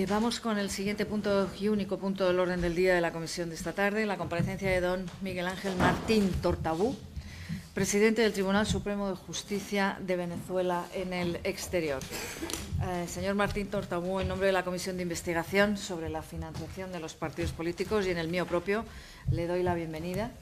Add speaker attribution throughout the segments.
Speaker 1: Vamos con el siguiente punto y único punto del orden del día de la comisión de esta tarde, la comparecencia de don Miguel Ángel Martín Tortabú, presidente del Tribunal Supremo de Justicia de Venezuela en el exterior. Señor Martín Tortabú, en nombre de la Comisión de Investigación sobre la financiación de los partidos políticos y en el mío propio, le doy la bienvenida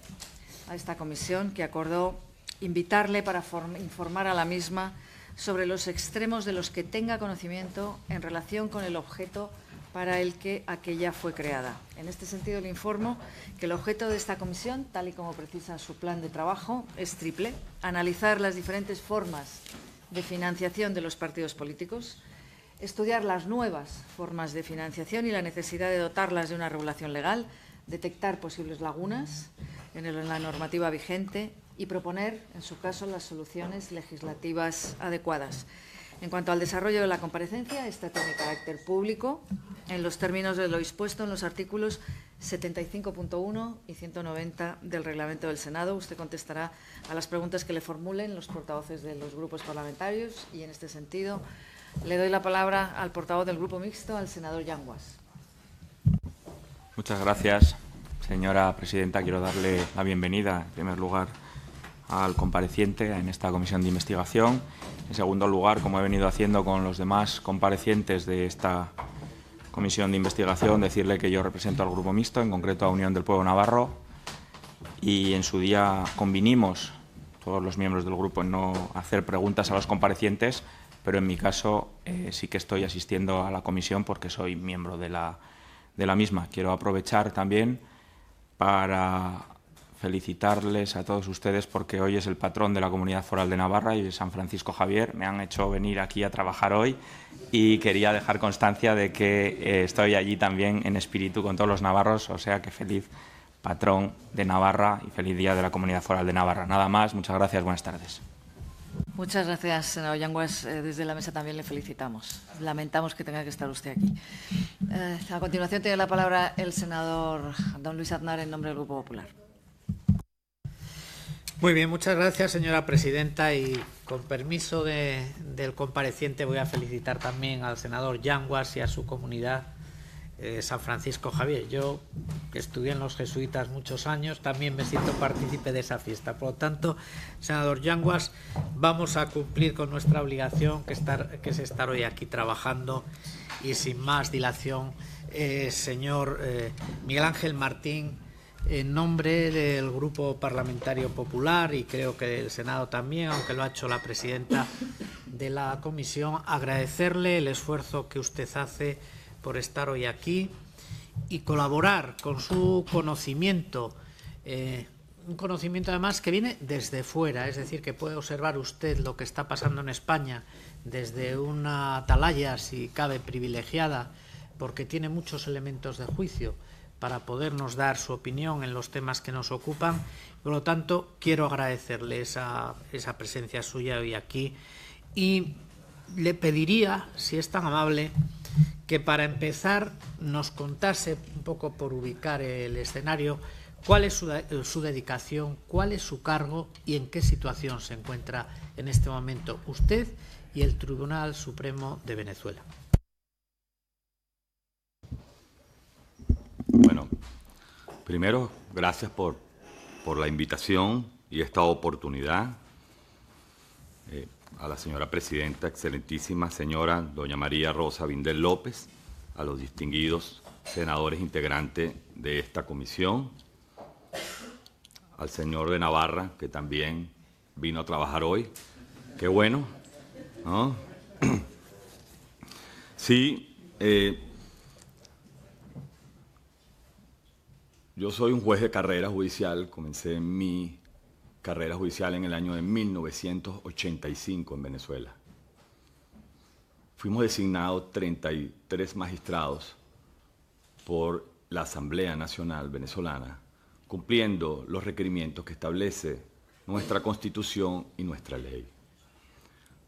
Speaker 1: a esta comisión que acordó invitarle para informar a la misma sobre los extremos de los que tenga conocimiento en relación con el objeto para el que aquella fue creada. En este sentido, le informo que el objeto de esta comisión, tal y como precisa su plan de trabajo, es triple: analizar las diferentes formas de financiación de los partidos políticos, estudiar las nuevas formas de financiación y la necesidad de dotarlas de una regulación legal, detectar posibles lagunas en la normativa vigente y proponer, en su caso, las soluciones legislativas adecuadas. En cuanto al desarrollo de la comparecencia, esta tiene carácter público en los términos de lo dispuesto en los artículos 75.1 y 190 del Reglamento del Senado. Usted contestará a las preguntas que le formulen los portavoces de los grupos parlamentarios y, en este sentido, le doy la palabra al portavoz del Grupo Mixto, al senador Yanguas.
Speaker 2: Muchas gracias, señora presidenta. Quiero darle la bienvenida, en primer lugar, al compareciente en esta comisión de investigación. En segundo lugar, como he venido haciendo con los demás comparecientes de esta comisión de investigación, decirle que yo represento al Grupo Mixto, en concreto a Unión del Pueblo Navarro, y en su día convinimos, todos los miembros del grupo, en no hacer preguntas a los comparecientes, pero en mi caso sí que estoy asistiendo a la comisión porque soy miembro de la misma. Quiero aprovechar también para felicitarles a todos ustedes porque hoy es el patrón de la Comunidad Foral de Navarra y de San Francisco Javier. Me han hecho venir aquí a trabajar hoy y quería dejar constancia de que estoy allí también en espíritu con todos los navarros, o sea que feliz patrón de Navarra y feliz día de la Comunidad Foral de Navarra. Nada más, muchas gracias, buenas tardes.
Speaker 1: Muchas gracias, senador Yanguas. Desde la mesa también le felicitamos. Lamentamos que tenga que estar usted aquí. A continuación tiene la palabra el senador don Luis Aznar en nombre del Grupo Popular.
Speaker 3: Muy bien, muchas gracias, señora presidenta, y con permiso del compareciente voy a felicitar también al senador Yanguas y a su comunidad San Francisco Javier. Yo estudié en los jesuitas muchos años, también me siento partícipe de esa fiesta. Por lo tanto, senador Yanguas, vamos a cumplir con nuestra obligación, que es estar hoy aquí trabajando, y sin más dilación, señor Miguel Ángel Martín, en nombre del Grupo Parlamentario Popular y creo que del Senado también, aunque lo ha hecho la presidenta de la comisión, agradecerle el esfuerzo que usted hace por estar hoy aquí y colaborar con su conocimiento, un conocimiento además que viene desde fuera, es decir, que puede observar usted lo que está pasando en España desde una atalaya, si cabe, privilegiada, porque tiene muchos elementos de juicio para podernos dar su opinión en los temas que nos ocupan. Por lo tanto, quiero agradecerle esa presencia suya hoy aquí y le pediría, si es tan amable, que para empezar nos contase, un poco por ubicar el escenario, cuál es su dedicación, cuál es su cargo y en qué situación se encuentra en este momento usted y el Tribunal Supremo de Venezuela.
Speaker 4: Bueno, primero, gracias por la invitación y esta oportunidad. A la señora presidenta, excelentísima señora doña María Rosa Vindel López, a los distinguidos senadores integrantes de esta comisión, al señor de Navarra, que también vino a trabajar hoy. Qué bueno, ¿no? Sí, yo soy un juez de carrera judicial, comencé mi carrera judicial en el año de 1985 en Venezuela. Fuimos designados 33 magistrados por la Asamblea Nacional Venezolana, cumpliendo los requerimientos que establece nuestra Constitución y nuestra ley.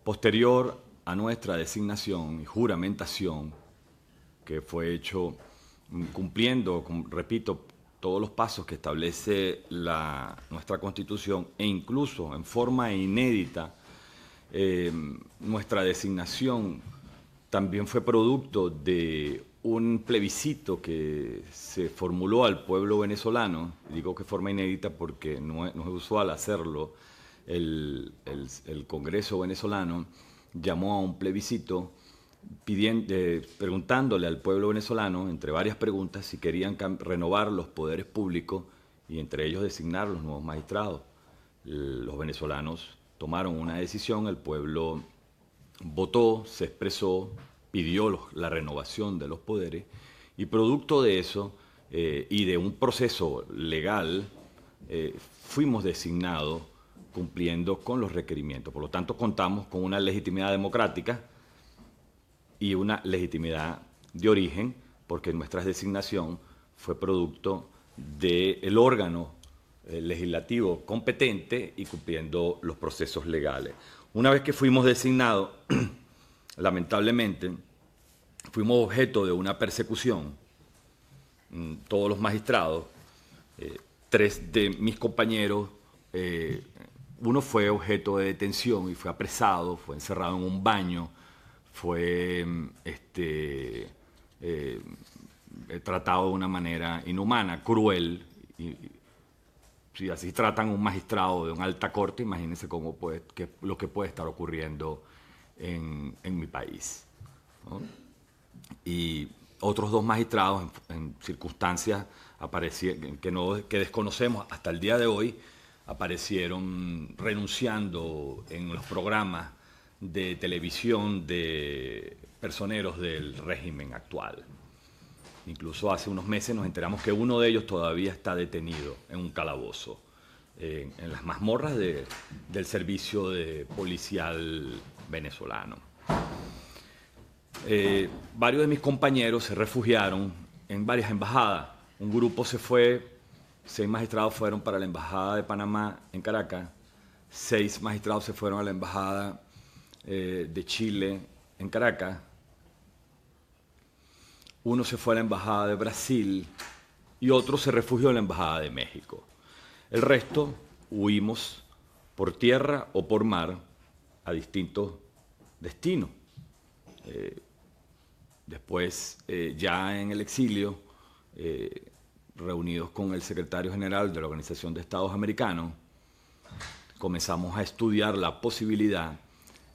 Speaker 4: Posterior a nuestra designación y juramentación, que fue hecho cumpliendo, repito, todos los pasos que establece nuestra Constitución e incluso en forma inédita nuestra designación también fue producto de un plebiscito que se formuló al pueblo venezolano. Digo que de forma inédita porque no es usual hacerlo. El Congreso venezolano llamó a un plebiscito preguntándole al pueblo venezolano, entre varias preguntas, si querían renovar los poderes públicos y entre ellos designar los nuevos magistrados. Los venezolanos tomaron una decisión, el pueblo votó, se expresó, pidió la renovación de los poderes y producto de eso y de un proceso legal fuimos designados cumpliendo con los requerimientos. Por lo tanto, contamos con una legitimidad democrática y una legitimidad de origen, porque nuestra designación fue producto del órgano legislativo competente y cumpliendo los procesos legales. Una vez que fuimos designados, lamentablemente, fuimos objeto de una persecución. Todos los magistrados, 3 de mis compañeros, uno fue objeto de detención y fue apresado, fue encerrado en un baño, fue tratado de una manera inhumana, cruel. Y si así tratan a un magistrado de una alta corte, imagínense lo que puede estar ocurriendo en mi país, ¿no? Y otros 2 magistrados en circunstancias que desconocemos hasta el día de hoy, aparecieron renunciando en los programas de televisión de personeros del régimen actual. Incluso hace unos meses nos enteramos que uno de ellos todavía está detenido en un calabozo, en las mazmorras del servicio policial venezolano. Varios de mis compañeros se refugiaron en varias embajadas. Un grupo se fue, 6 magistrados fueron para la Embajada de Panamá en Caracas, 6 magistrados se fueron a la Embajada de Chile en Caracas, uno se fue a la Embajada de Brasil y otro se refugió en la Embajada de México. El resto huimos por tierra o por mar a distintos destinos. Después, ya en el exilio, reunidos con el secretario general de la Organización de Estados Americanos, comenzamos a estudiar la posibilidad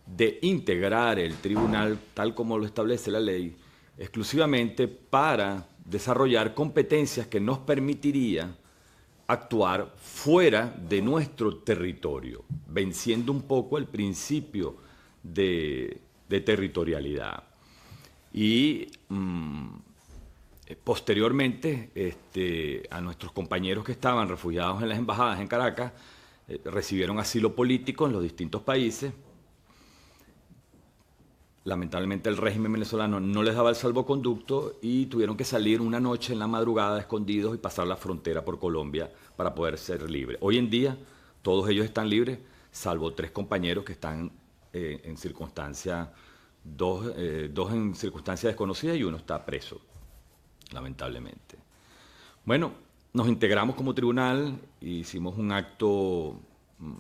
Speaker 4: de integrar el tribunal, tal como lo establece la ley, exclusivamente para desarrollar competencias que nos permitiría actuar fuera de nuestro territorio, venciendo un poco el principio de territorialidad. Y posteriormente a nuestros compañeros que estaban refugiados en las embajadas en Caracas, recibieron asilo político en los distintos países. Lamentablemente el régimen venezolano no les daba el salvoconducto y tuvieron que salir una noche en la madrugada escondidos y pasar la frontera por Colombia para poder ser libres. Hoy en día todos ellos están libres, salvo 3 compañeros que están en circunstancias, dos en circunstancias desconocidas y uno está preso, lamentablemente. Bueno, nos integramos como tribunal, hicimos un acto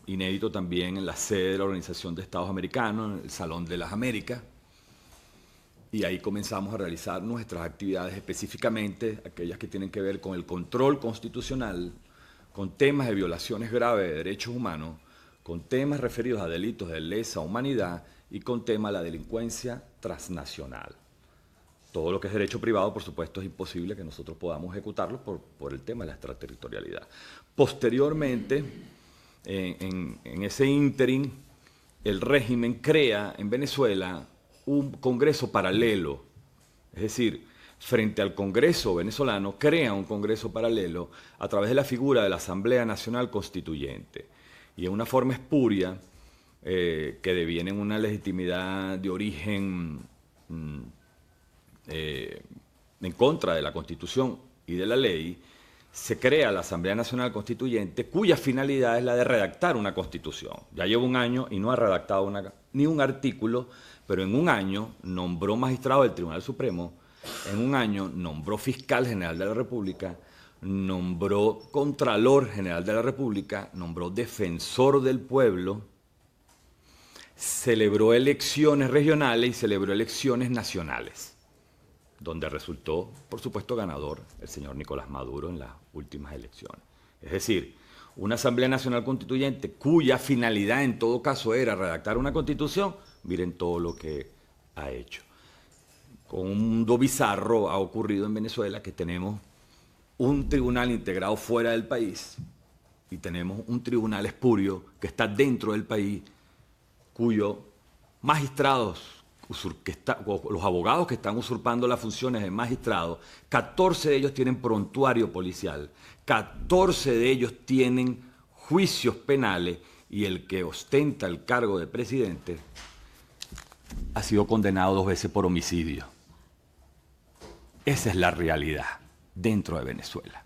Speaker 4: inédito también en la sede de la Organización de Estados Americanos, en el Salón de las Américas, y ahí comenzamos a realizar nuestras actividades, específicamente aquellas que tienen que ver con el control constitucional, con temas de violaciones graves de derechos humanos, con temas referidos a delitos de lesa humanidad y con temas de la delincuencia transnacional. Todo lo que es derecho privado, por supuesto, es imposible que nosotros podamos ejecutarlo por el tema de la extraterritorialidad. Posteriormente, en ese ínterin, el régimen crea en Venezuela un Congreso paralelo, es decir, frente al Congreso venezolano, crea un Congreso paralelo a través de la figura de la Asamblea Nacional Constituyente, y en una forma espuria que deviene en una legitimidad de origen en contra de la Constitución y de la ley, se crea la Asamblea Nacional Constituyente, cuya finalidad es la de redactar una Constitución. Ya lleva un año y no ha redactado ni un artículo, pero en un año nombró magistrado del Tribunal Supremo, en un año nombró fiscal general de la República, nombró contralor general de la República, nombró defensor del pueblo, celebró elecciones regionales y celebró elecciones nacionales, donde resultó, por supuesto, ganador el señor Nicolás Maduro en las últimas elecciones. Es decir, una Asamblea Nacional Constituyente cuya finalidad en todo caso era redactar una constitución, miren todo lo que ha hecho. Con un mundo bizarro ha ocurrido en Venezuela que tenemos un tribunal integrado fuera del país y tenemos un tribunal espurio que está dentro del país, cuyos magistrados, los abogados que están usurpando las funciones de magistrados, 14 de ellos tienen prontuario policial, 14 de ellos tienen juicios penales y el que ostenta el cargo de presidente ha sido condenado 2 veces por homicidio. Esa es la realidad dentro de Venezuela.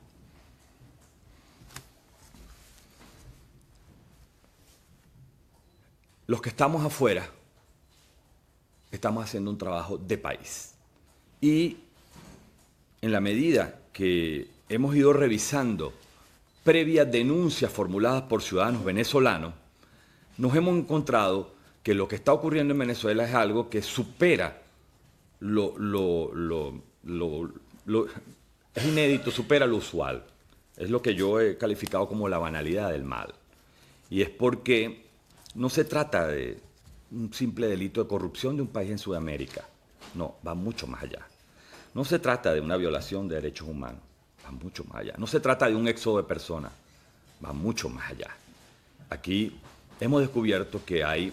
Speaker 4: Los que estamos afuera estamos haciendo un trabajo de país. Y en la medida que hemos ido revisando previas denuncias formuladas por ciudadanos venezolanos, nos hemos encontrado que lo que está ocurriendo en Venezuela es algo que supera es inédito, supera lo usual. Es lo que yo he calificado como la banalidad del mal. Y es porque no se trata de un simple delito de corrupción de un país en Sudamérica. No, va mucho más allá. No se trata de una violación de derechos humanos. Va mucho más allá. No se trata de un éxodo de personas. Va mucho más allá. Aquí hemos descubierto que hay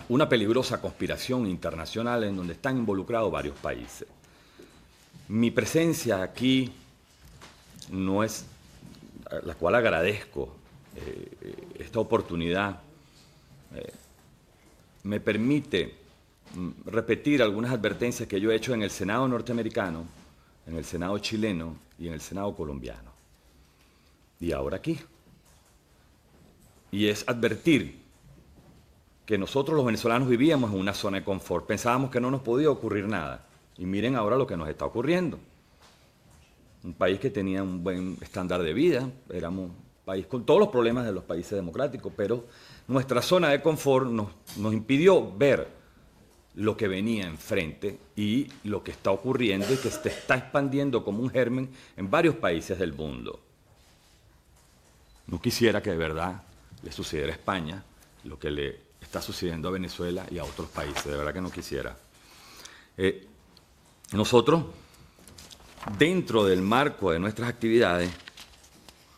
Speaker 4: una peligrosa conspiración internacional en donde están involucrados varios países. Mi presencia aquí no es, la cual agradezco esta oportunidad, me permite repetir algunas advertencias que yo he hecho en el Senado norteamericano, en el Senado chileno y en el Senado colombiano. Y ahora aquí. Y es advertir que nosotros los venezolanos vivíamos en una zona de confort, pensábamos que no nos podía ocurrir nada. Y miren ahora lo que nos está ocurriendo. Un país que tenía un buen estándar de vida, éramos un país con todos los problemas de los países democráticos, pero nuestra zona de confort nos impidió ver lo que venía enfrente y lo que está ocurriendo y que se está expandiendo como un germen en varios países del mundo. No quisiera que de verdad le sucediera a España lo que le está sucediendo a Venezuela y a otros países, de verdad que no quisiera. Nosotros, dentro del marco de nuestras actividades,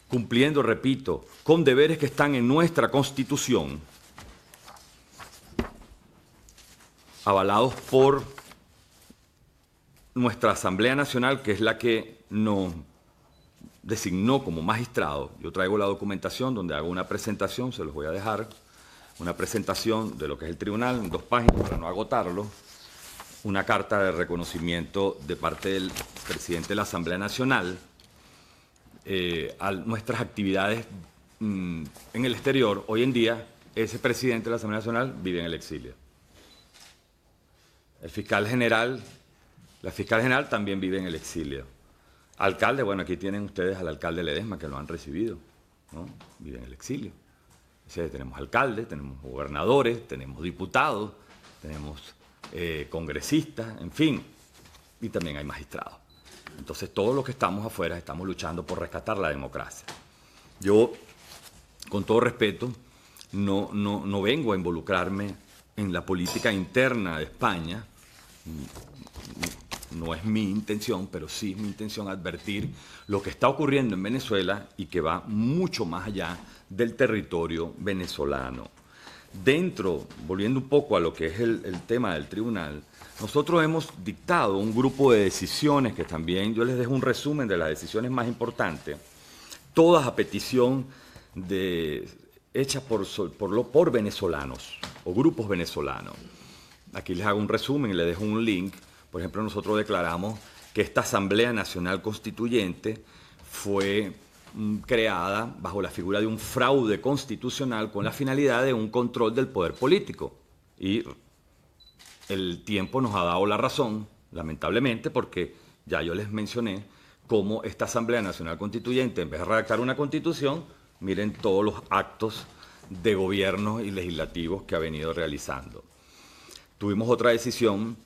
Speaker 4: cumpliendo, repito, con deberes que están en nuestra Constitución, avalados por nuestra Asamblea Nacional, que es la que nos designó como magistrado. Yo traigo la documentación donde hago una presentación, se los voy a dejar, una presentación de lo que es el tribunal en 2 páginas para no agotarlo, una carta de reconocimiento de parte del presidente de la Asamblea Nacional a nuestras actividades en el exterior. Hoy en día, ese presidente de la Asamblea Nacional vive en el exilio. El fiscal general, la fiscal general también vive en el exilio. Alcalde, bueno, aquí tienen ustedes al alcalde Ledesma, que lo han recibido, ¿no? Vive en el exilio. O sea, tenemos alcaldes, tenemos gobernadores, tenemos diputados, tenemos congresistas, en fin, y también hay magistrados. Entonces, todos los que estamos afuera estamos luchando por rescatar la democracia. Yo, con todo respeto, no vengo a involucrarme en la política interna de España. No es mi intención, pero sí es mi intención advertir lo que está ocurriendo en Venezuela y que va mucho más allá del territorio venezolano. Dentro, volviendo un poco a lo que es el tema del tribunal, nosotros hemos dictado un grupo de decisiones que también, yo les dejo un resumen de las decisiones más importantes, todas a petición hechas por venezolanos o grupos venezolanos. Aquí les hago un resumen y les dejo un link. Por ejemplo, nosotros declaramos que esta Asamblea Nacional Constituyente fue creada bajo la figura de un fraude constitucional con la finalidad de un control del poder político. Y el tiempo nos ha dado la razón, lamentablemente, porque ya yo les mencioné cómo esta Asamblea Nacional Constituyente, en vez de redactar una constitución, miren todos los actos de gobiernos y legislativos que ha venido realizando. Tuvimos otra decisión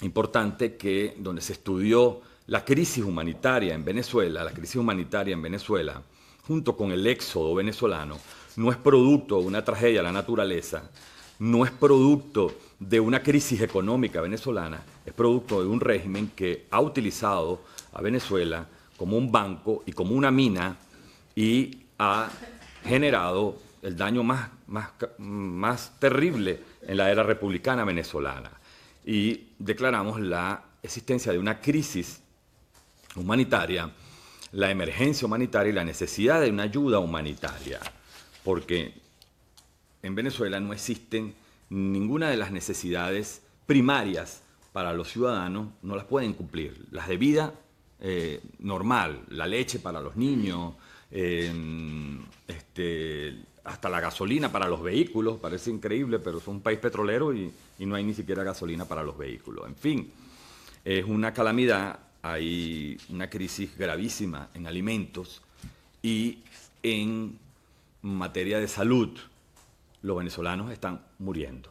Speaker 4: importante donde se estudió la crisis humanitaria en Venezuela. La crisis humanitaria en Venezuela, junto con el éxodo venezolano, no es producto de una tragedia de la naturaleza, no es producto de una crisis económica venezolana, es producto de un régimen que ha utilizado a Venezuela como un banco y como una mina y ha generado el daño más terrible en la era republicana venezolana. Y declaramos la existencia de una crisis humanitaria, la emergencia humanitaria y la necesidad de una ayuda humanitaria, porque en Venezuela no existen ninguna de las necesidades primarias para los ciudadanos, no las pueden cumplir. Las de vida normal, la leche para los niños, hasta la gasolina para los vehículos, parece increíble, pero es un país petrolero y no hay ni siquiera gasolina para los vehículos. En fin, es una calamidad, hay una crisis gravísima en alimentos y en materia de salud. Los venezolanos están muriendo.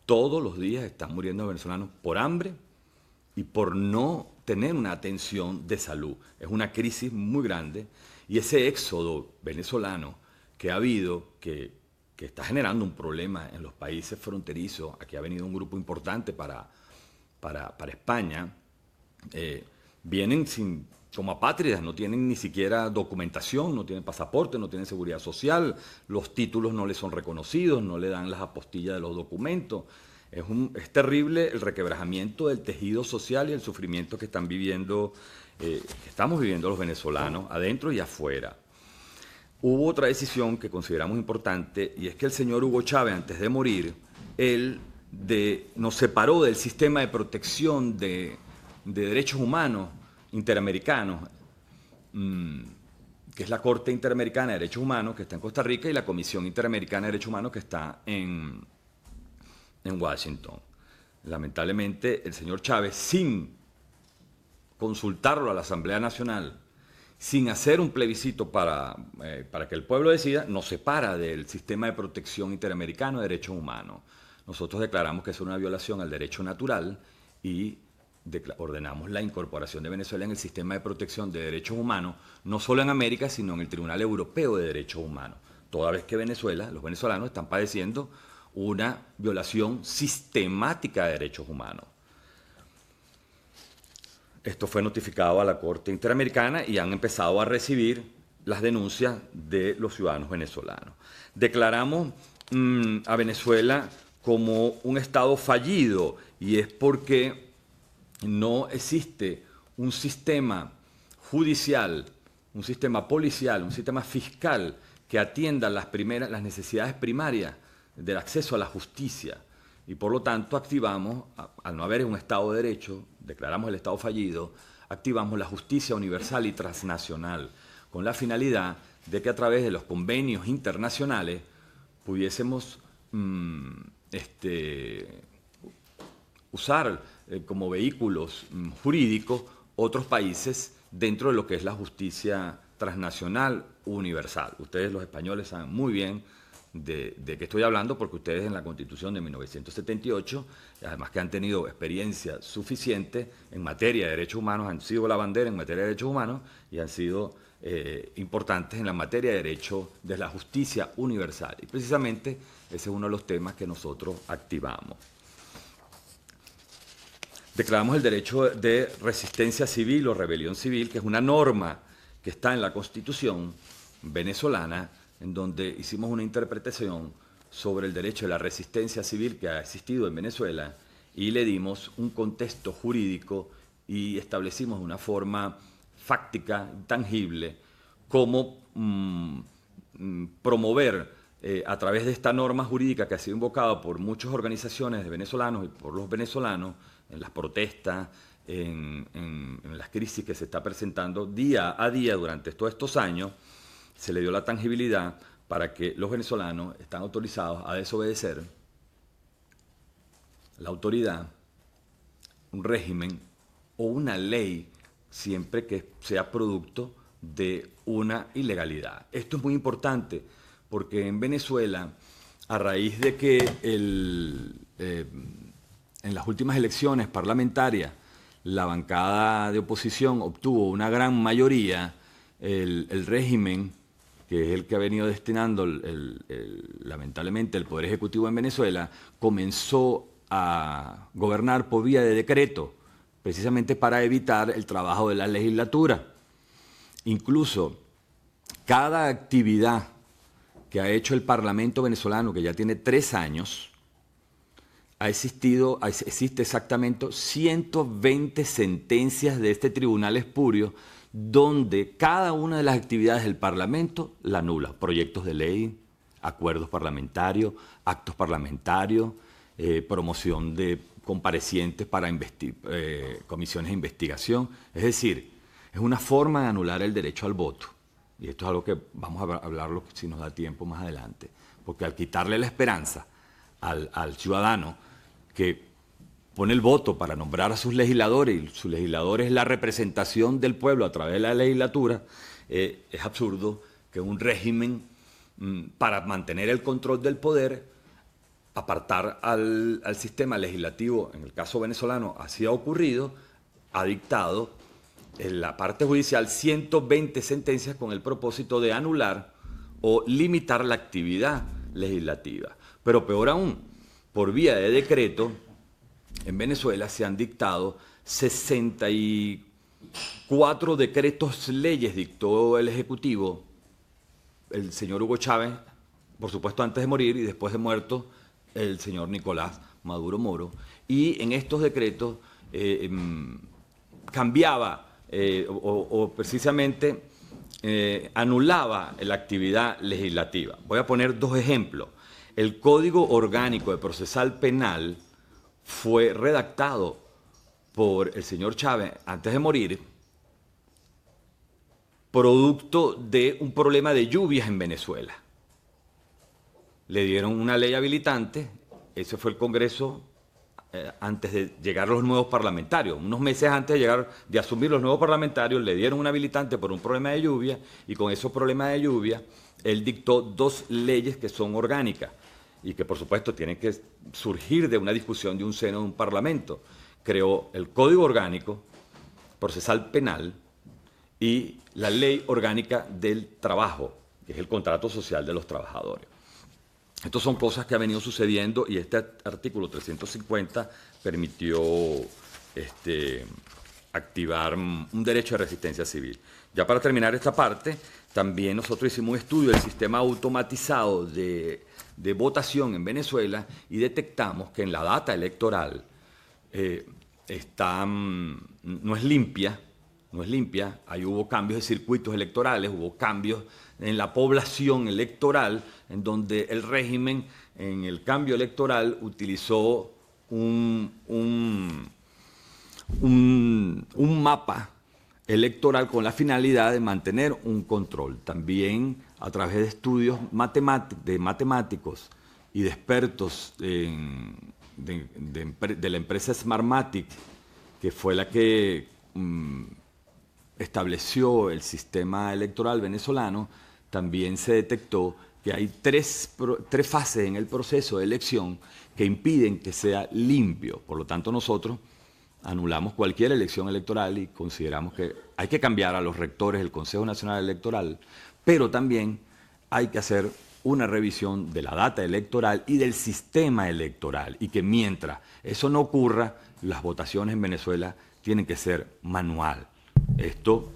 Speaker 4: Todos los días están muriendo venezolanos por hambre y por no tener una atención de salud. Es una crisis muy grande y ese éxodo venezolano que ha habido, que está generando un problema en los países fronterizos. Aquí ha venido un grupo importante para España. Vienen como apátridas, no tienen ni siquiera documentación, no tienen pasaporte, no tienen seguridad social, los títulos no les son reconocidos, no le dan las apostillas de los documentos. Es terrible el requebrajamiento del tejido social y el sufrimiento que estamos viviendo los venezolanos, adentro y afuera. Hubo otra decisión que consideramos importante, y es que el señor Hugo Chávez, antes de morir, nos separó del sistema de protección de derechos humanos interamericanos, que es la Corte Interamericana de Derechos Humanos, que está en Costa Rica, y la Comisión Interamericana de Derechos Humanos, que está en Washington. Lamentablemente, el señor Chávez, sin consultarlo a la Asamblea Nacional, sin hacer un plebiscito para que el pueblo decida, nos separa del sistema de protección interamericano de derechos humanos. Nosotros declaramos que es una violación al derecho natural y ordenamos la incorporación de Venezuela en el sistema de protección de derechos humanos, no solo en América, sino en el Tribunal Europeo de Derechos Humanos, toda vez que los venezolanos están padeciendo una violación sistemática de derechos humanos. Esto fue notificado a la Corte Interamericana y han empezado a recibir las denuncias de los ciudadanos venezolanos. Declaramos a Venezuela como un Estado fallido, y es porque no existe un sistema judicial, un sistema policial, un sistema fiscal que atienda las necesidades primarias del acceso a la justicia. Y por lo tanto activamos, al no haber un Estado de Derecho, declaramos el Estado fallido, activamos la justicia universal y transnacional, con la finalidad de que a través de los convenios internacionales pudiésemos usar como vehículos jurídicos otros países dentro de lo que es la justicia transnacional universal. Ustedes los españoles saben muy bien de qué estoy hablando, porque ustedes en la Constitución de 1978, además que han tenido experiencia suficiente en materia de derechos humanos, han sido la bandera en materia de derechos humanos y han sido importantes en la materia de derecho de la justicia universal. Y precisamente ese es uno de los temas que nosotros activamos. Declaramos el derecho de resistencia civil o rebelión civil, que es una norma que está en la Constitución venezolana, en donde hicimos una interpretación sobre el derecho de la resistencia civil que ha existido en Venezuela y le dimos un contexto jurídico y establecimos de una forma fáctica, tangible, cómo promover a través de esta norma jurídica que ha sido invocada por muchas organizaciones de venezolanos y por los venezolanos en las protestas, en las crisis que se está presentando día a día durante todos estos años. Se le dio la tangibilidad para que los venezolanos están autorizados a desobedecer la autoridad, un régimen o una ley siempre que sea producto de una ilegalidad. Esto es muy importante porque en Venezuela, a raíz de que en las últimas elecciones parlamentarias la bancada de oposición obtuvo una gran mayoría, el régimen, que es el que ha venido destinando lamentablemente el Poder Ejecutivo en Venezuela, comenzó a gobernar por vía de decreto, precisamente para evitar el trabajo de la legislatura. Incluso cada actividad que ha hecho el Parlamento venezolano, que ya tiene 3 años, existe exactamente 120 sentencias de este tribunal espurio, donde cada una de las actividades del Parlamento la anula. Proyectos de ley, acuerdos parlamentarios, actos parlamentarios, promoción de comparecientes para comisiones de investigación. Es decir, es una forma de anular el derecho al voto. Y esto es algo que vamos a hablarlo si nos da tiempo más adelante. Porque al quitarle la esperanza al ciudadano que pone el voto para nombrar a sus legisladores, y sus legisladores es la representación del pueblo a través de la legislatura, es absurdo que un régimen, para mantener el control del poder, apartar al sistema legislativo, en el caso venezolano así ha ocurrido, ha dictado en la parte judicial 120 sentencias con el propósito de anular o limitar la actividad legislativa. Pero peor aún, por vía de decreto, en Venezuela se han dictado 64 decretos leyes, dictó el Ejecutivo, el señor Hugo Chávez, por supuesto antes de morir, y después de muerto el señor Nicolás Maduro Moro, y en estos decretos cambiaba o precisamente anulaba la actividad legislativa. Voy a poner 2 ejemplos. El Código Orgánico de Procesal Penal fue redactado por el señor Chávez antes de morir, producto de un problema de lluvias en Venezuela. Le dieron una ley habilitante, ese fue el Congreso antes de llegar los nuevos parlamentarios. Unos meses antes de asumir los nuevos parlamentarios, le dieron un habilitante por un problema de lluvia, y con esos problemas de lluvia, él dictó 2 leyes que son orgánicas y que, por supuesto, tienen que surgir de una discusión de un seno de un parlamento. Creó el Código Orgánico Procesal Penal y la Ley Orgánica del Trabajo, que es el contrato social de los trabajadores. Estas son cosas que han venido sucediendo, y este artículo 350 permitió activar un derecho de resistencia civil. Ya para terminar esta parte, también nosotros hicimos un estudio del sistema automatizado de votación en Venezuela y detectamos que en la data electoral no es limpia, ahí hubo cambios de circuitos electorales, hubo cambios en la población electoral, en donde el régimen, en el cambio electoral, utilizó un mapa electoral con la finalidad de mantener un control. También a través de estudios de matemáticos y de expertos de la empresa Smartmatic, que fue la que estableció el sistema electoral venezolano, también se detectó que hay tres fases en el proceso de elección que impiden que sea limpio. Por lo tanto, nosotros anulamos cualquier elección electoral y consideramos que hay que cambiar a los rectores del Consejo Nacional Electoral, pero también hay que hacer una revisión de la data electoral y del sistema electoral, y que mientras eso no ocurra, las votaciones en Venezuela tienen que ser manual. Esto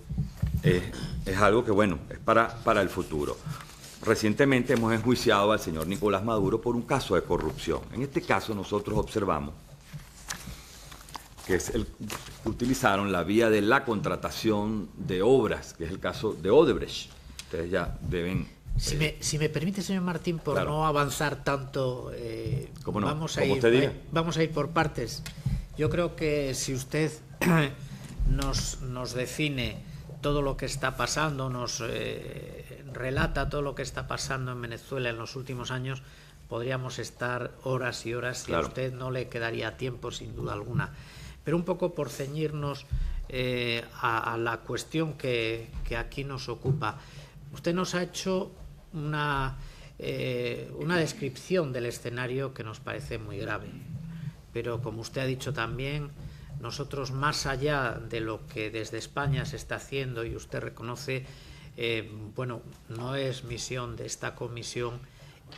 Speaker 4: es algo que, bueno, es para el futuro. Recientemente hemos enjuiciado al señor Nicolás Maduro por un caso de corrupción. En este caso nosotros observamos que utilizaron la vía de la contratación de obras, que es el caso de Odebrecht. Ustedes ya deben...
Speaker 3: Si me permite, señor Martín, por
Speaker 4: claro,
Speaker 3: no avanzar tanto,
Speaker 4: ¿cómo no?
Speaker 3: vamos a ir por partes. Yo creo que si usted nos define todo lo que está pasando, nos relata todo lo que está pasando en Venezuela en los últimos años, podríamos estar horas y horas, y a usted no le quedaría tiempo, sin duda alguna. Pero un poco por ceñirnos a la cuestión que aquí nos ocupa. Usted nos ha hecho una una descripción del escenario que nos parece muy grave. Pero, como usted ha dicho también, nosotros, más allá de lo que desde España se está haciendo, y usted reconoce, bueno, no es misión de esta comisión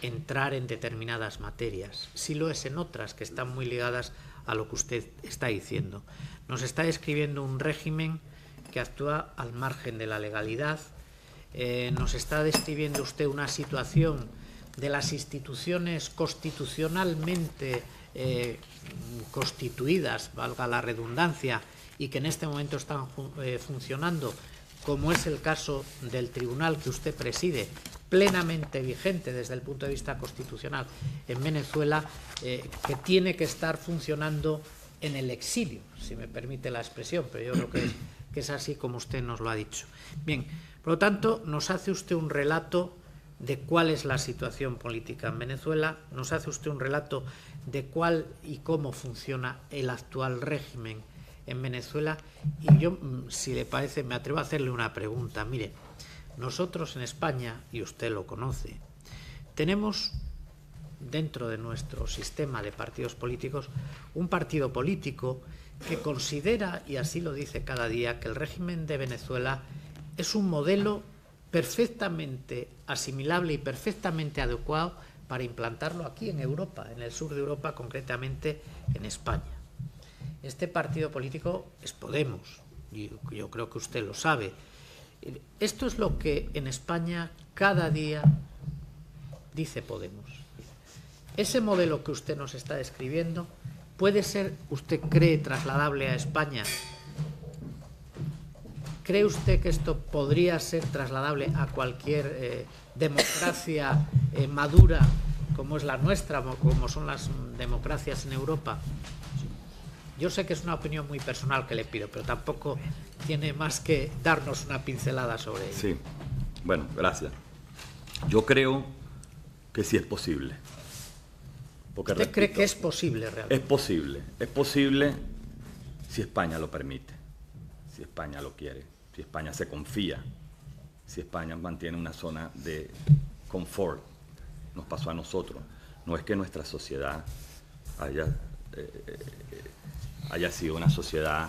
Speaker 3: entrar en determinadas materias. Sí lo es en otras que están muy ligadas a lo que usted está diciendo. Nos está describiendo un régimen que actúa al margen de la legalidad. Nos está describiendo usted una situación de las instituciones constitucionalmente constituidas, valga la redundancia, y que en este momento están funcionando, como es el caso del tribunal que usted preside, plenamente vigente desde el punto de vista constitucional en Venezuela, que tiene que estar funcionando en el exilio, si me permite la expresión, pero yo creo que es así como usted nos lo ha dicho. Bien, por lo tanto, nos hace usted un relato de cuál es la situación política en Venezuela, nos hace usted un relato de cuál y cómo funciona el actual régimen en Venezuela, y yo, si le parece, me atrevo a hacerle una pregunta. Mire, nosotros en España, y usted lo conoce, tenemos dentro de nuestro sistema de partidos políticos un partido político que considera, y así lo dice cada día, que el régimen de Venezuela es un modelo perfectamente asimilable y perfectamente adecuado para implantarlo aquí en Europa, en el sur de Europa, concretamente en España. Este partido político es Podemos, y yo creo que usted lo sabe. Esto es lo que en España cada día dice Podemos. Ese modelo que usted nos está describiendo puede ser, usted cree, trasladable a España. ¿Cree usted que esto podría ser trasladable a cualquier democracia madura como es la nuestra, como son las democracias en Europa? Yo sé que es una opinión muy personal que le pido, pero tampoco tiene más que darnos una pincelada sobre ello.
Speaker 4: Sí, bueno, gracias. Yo creo que sí es posible. Porque,
Speaker 3: ¿Usted cree
Speaker 4: repito,
Speaker 3: que es posible realmente?
Speaker 4: Es posible si España lo permite, si España lo quiere, si España se confía, si España mantiene una zona de confort. Nos pasó a nosotros. No es que nuestra sociedad haya sido una sociedad...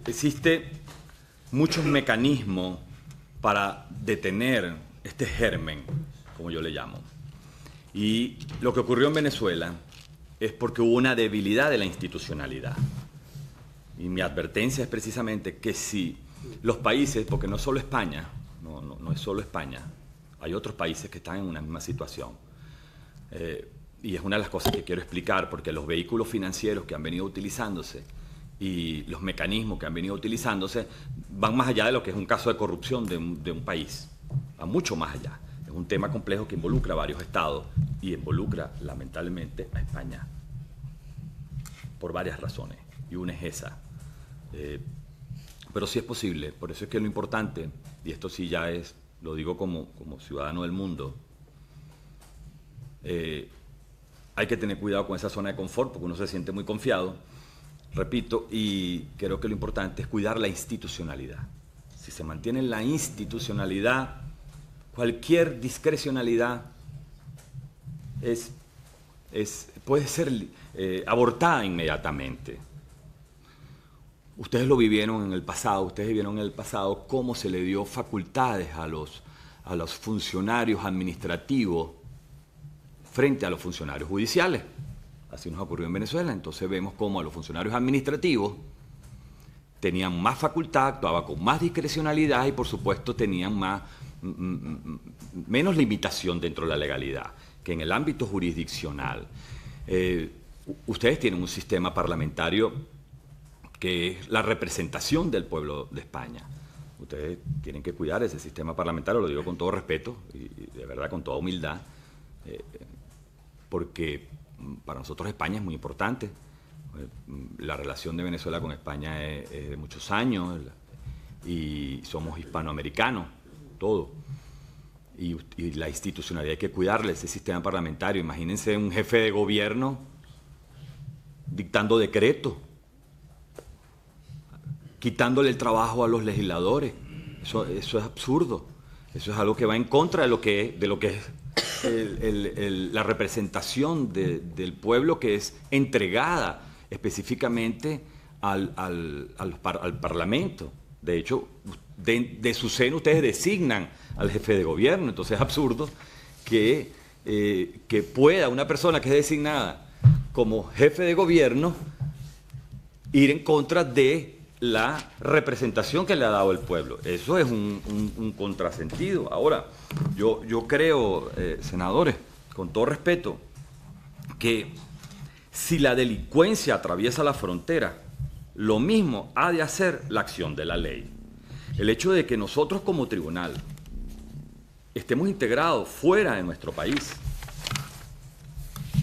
Speaker 4: existe muchos mecanismos para detener este germen, como yo le llamo. Y lo que ocurrió en Venezuela es porque hubo una debilidad de la institucionalidad. Y mi advertencia es precisamente que si los países, porque no es solo España, no es solo España, hay otros países que están en una misma situación. Y es una de las cosas que quiero explicar, porque los vehículos financieros que han venido utilizándose y los mecanismos que han venido utilizándose van más allá de lo que es un caso de corrupción de un país, va mucho más allá. Es un tema complejo que involucra a varios estados y involucra, lamentablemente, a España, por varias razones, y una es esa. Pero sí es posible, por eso es que lo importante, y esto sí ya es, lo digo como ciudadano del mundo, hay que tener cuidado con esa zona de confort porque uno se siente muy confiado, repito, y creo que lo importante es cuidar la institucionalidad. Si se mantiene la institucionalidad, cualquier discrecionalidad puede ser abortada inmediatamente. Ustedes lo vivieron en el pasado, cómo se le dio facultades a los funcionarios administrativos frente a los funcionarios judiciales. Así nos ocurrió en Venezuela. Entonces vemos cómo a los funcionarios administrativos tenían más facultad, actuaban con más discrecionalidad y por supuesto tenían menos limitación dentro de la legalidad que en el ámbito jurisdiccional. Ustedes tienen un sistema parlamentario que es la representación del pueblo de España. Ustedes tienen que cuidar ese sistema parlamentario, lo digo con todo respeto y de verdad con toda humildad, porque para nosotros España es muy importante. La relación de Venezuela con España es de muchos años y somos hispanoamericanos, todo. Y la institucionalidad hay que cuidarle, ese sistema parlamentario. Imagínense un jefe de gobierno dictando decretos, quitándole el trabajo a los legisladores. Eso es absurdo. Eso es algo que va en contra de lo que es la representación del pueblo, que es entregada específicamente al Parlamento. De hecho, de su seno ustedes designan al jefe de gobierno. Entonces es absurdo que pueda una persona que es designada como jefe de gobierno ir en contra de la representación que le ha dado el pueblo. Eso es un contrasentido. Ahora, yo creo, senadores, con todo respeto, que si la delincuencia atraviesa la frontera, lo mismo ha de hacer la acción de la ley. El hecho de que nosotros como tribunal estemos integrados fuera de nuestro país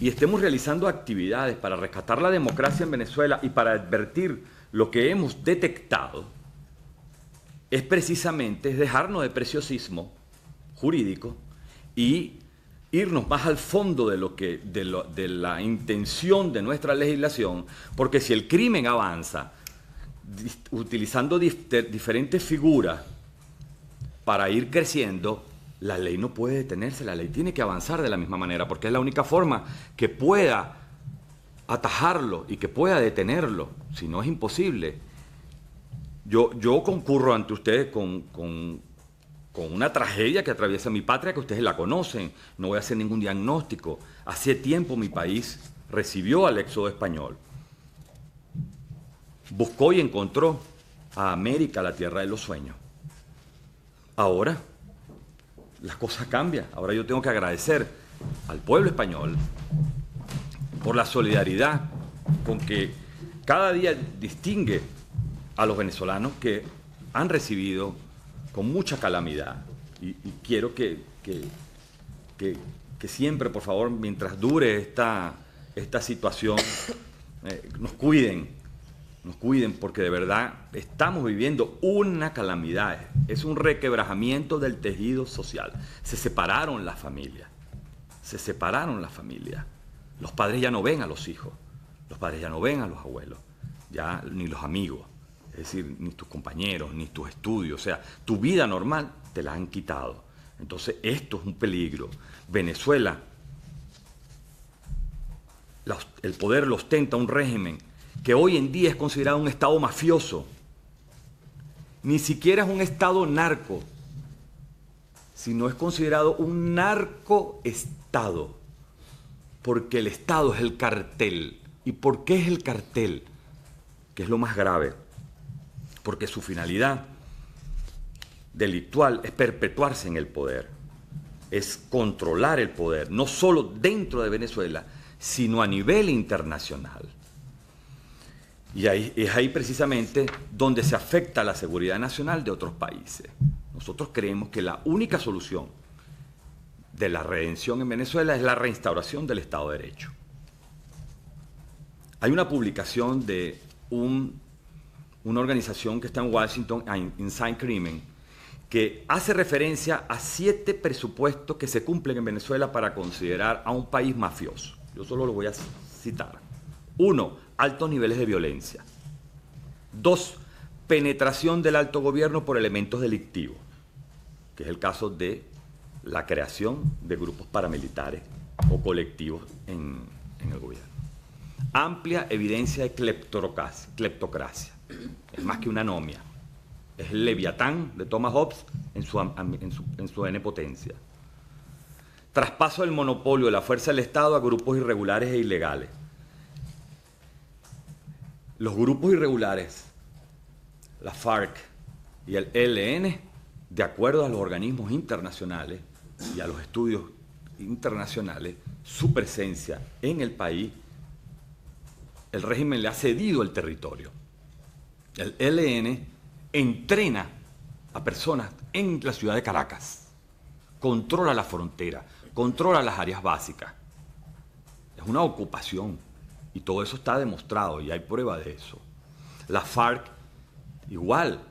Speaker 4: y estemos realizando actividades para rescatar la democracia en Venezuela y para advertir lo que hemos detectado, es precisamente dejarnos de preciosismo jurídico y irnos más al fondo de la intención de nuestra legislación, porque si el crimen avanza utilizando diferentes figuras para ir creciendo, la ley no puede detenerse, la ley tiene que avanzar de la misma manera, porque es la única forma que pueda atajarlo y que pueda detenerlo, si no es imposible. Yo concurro ante ustedes con una tragedia que atraviesa mi patria, que ustedes la conocen, no voy a hacer ningún diagnóstico. Hace tiempo mi país recibió al éxodo español, buscó y encontró a América, la tierra de los sueños. Ahora las cosas cambian, ahora yo tengo que agradecer al pueblo español por la solidaridad con que cada día distingue a los venezolanos que han recibido con mucha calamidad. Y quiero que siempre, por favor, mientras dure esta situación, nos cuiden, porque de verdad estamos viviendo una calamidad. Es un requebrajamiento del tejido social. Se separaron las familias, Los padres ya no ven a los hijos, los padres ya no ven a los abuelos, ya ni los amigos, es decir, ni tus compañeros, ni tus estudios, o sea, tu vida normal te la han quitado. Entonces esto es un peligro. Venezuela, el poder lo ostenta un régimen que hoy en día es considerado un estado mafioso. Ni siquiera es un estado narco, sino es considerado un narcoestado. Porque el Estado es el cartel. ¿Y por qué es el cartel? Que es lo más grave. Porque su finalidad delictual es perpetuarse en el poder. Es controlar el poder, no solo dentro de Venezuela, sino a nivel internacional. Y es ahí precisamente donde se afecta la seguridad nacional de otros países. Nosotros creemos que la única solución de la redención en Venezuela es la reinstauración del Estado de Derecho. Hay una publicación de una organización que está en Washington, Inside Crimen, que hace referencia a 7 presupuestos que se cumplen en Venezuela para considerar a un país mafioso. Yo solo lo voy a citar. 1, altos niveles de violencia. 2, penetración del alto gobierno por elementos delictivos, que es el caso de la creación de grupos paramilitares o colectivos en el gobierno. Amplia evidencia de cleptocracia. Es más que una anomia. Es el Leviatán de Thomas Hobbes en su N-potencia. Traspaso del monopolio de la fuerza del Estado a grupos irregulares e ilegales. Los grupos irregulares, la FARC y el ELN, de acuerdo a los organismos internacionales y a los estudios internacionales, su presencia en el país, el régimen le ha cedido el territorio. El ELN entrena a personas en la ciudad de Caracas, controla la frontera, controla las áreas básicas. Es una ocupación y todo eso está demostrado y hay prueba de eso. La FARC igual.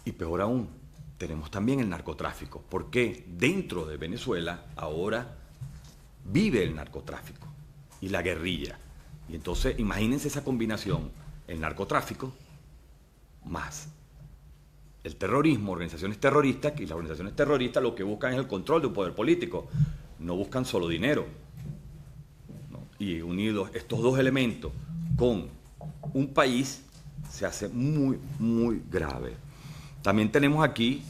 Speaker 4: Y peor aún, tenemos también el narcotráfico, porque dentro de Venezuela ahora vive el narcotráfico y la guerrilla. Y entonces imagínense esa combinación, el narcotráfico más el terrorismo, organizaciones terroristas, y las organizaciones terroristas lo que buscan es el control de un poder político, no buscan solo dinero, ¿no? Y unidos estos dos elementos con un país se hace muy, muy grave. También tenemos aquí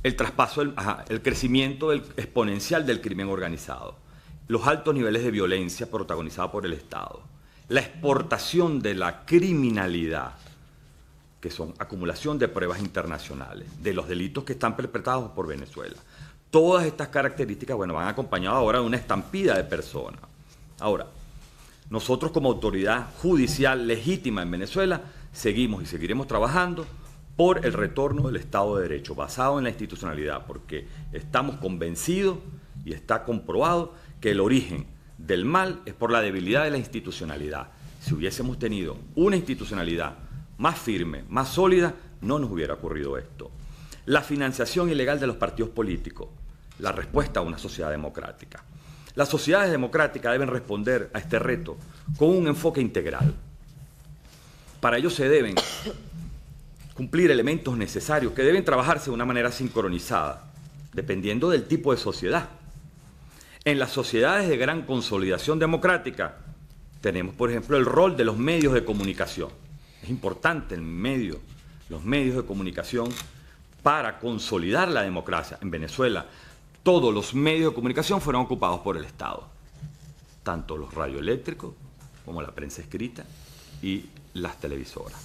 Speaker 4: el traspaso, el crecimiento exponencial del crimen organizado, los altos niveles de violencia protagonizados por el Estado, la exportación de la criminalidad, que son acumulación de pruebas internacionales, de los delitos que están perpetrados por Venezuela. Todas estas características, bueno, van acompañadas ahora de una estampida de personas. Ahora, nosotros como autoridad judicial legítima en Venezuela seguimos y seguiremos trabajando por el retorno del Estado de Derecho, basado en la institucionalidad, porque estamos convencidos y está comprobado que el origen del mal es por la debilidad de la institucionalidad. Si hubiésemos tenido una institucionalidad más firme, más sólida, no nos hubiera ocurrido esto. La financiación ilegal de los partidos políticos, la respuesta a una sociedad democrática. Las sociedades democráticas deben responder a este reto con un enfoque integral. Para ello se deben cumplir elementos necesarios que deben trabajarse de una manera sincronizada, dependiendo del tipo de sociedad. En las sociedades de gran consolidación democrática tenemos, por ejemplo, el rol de los medios de comunicación. Es importante los medios de comunicación para consolidar la democracia. En Venezuela, todos los medios de comunicación fueron ocupados por el Estado, tanto los radioeléctricos como la prensa escrita y las televisoras.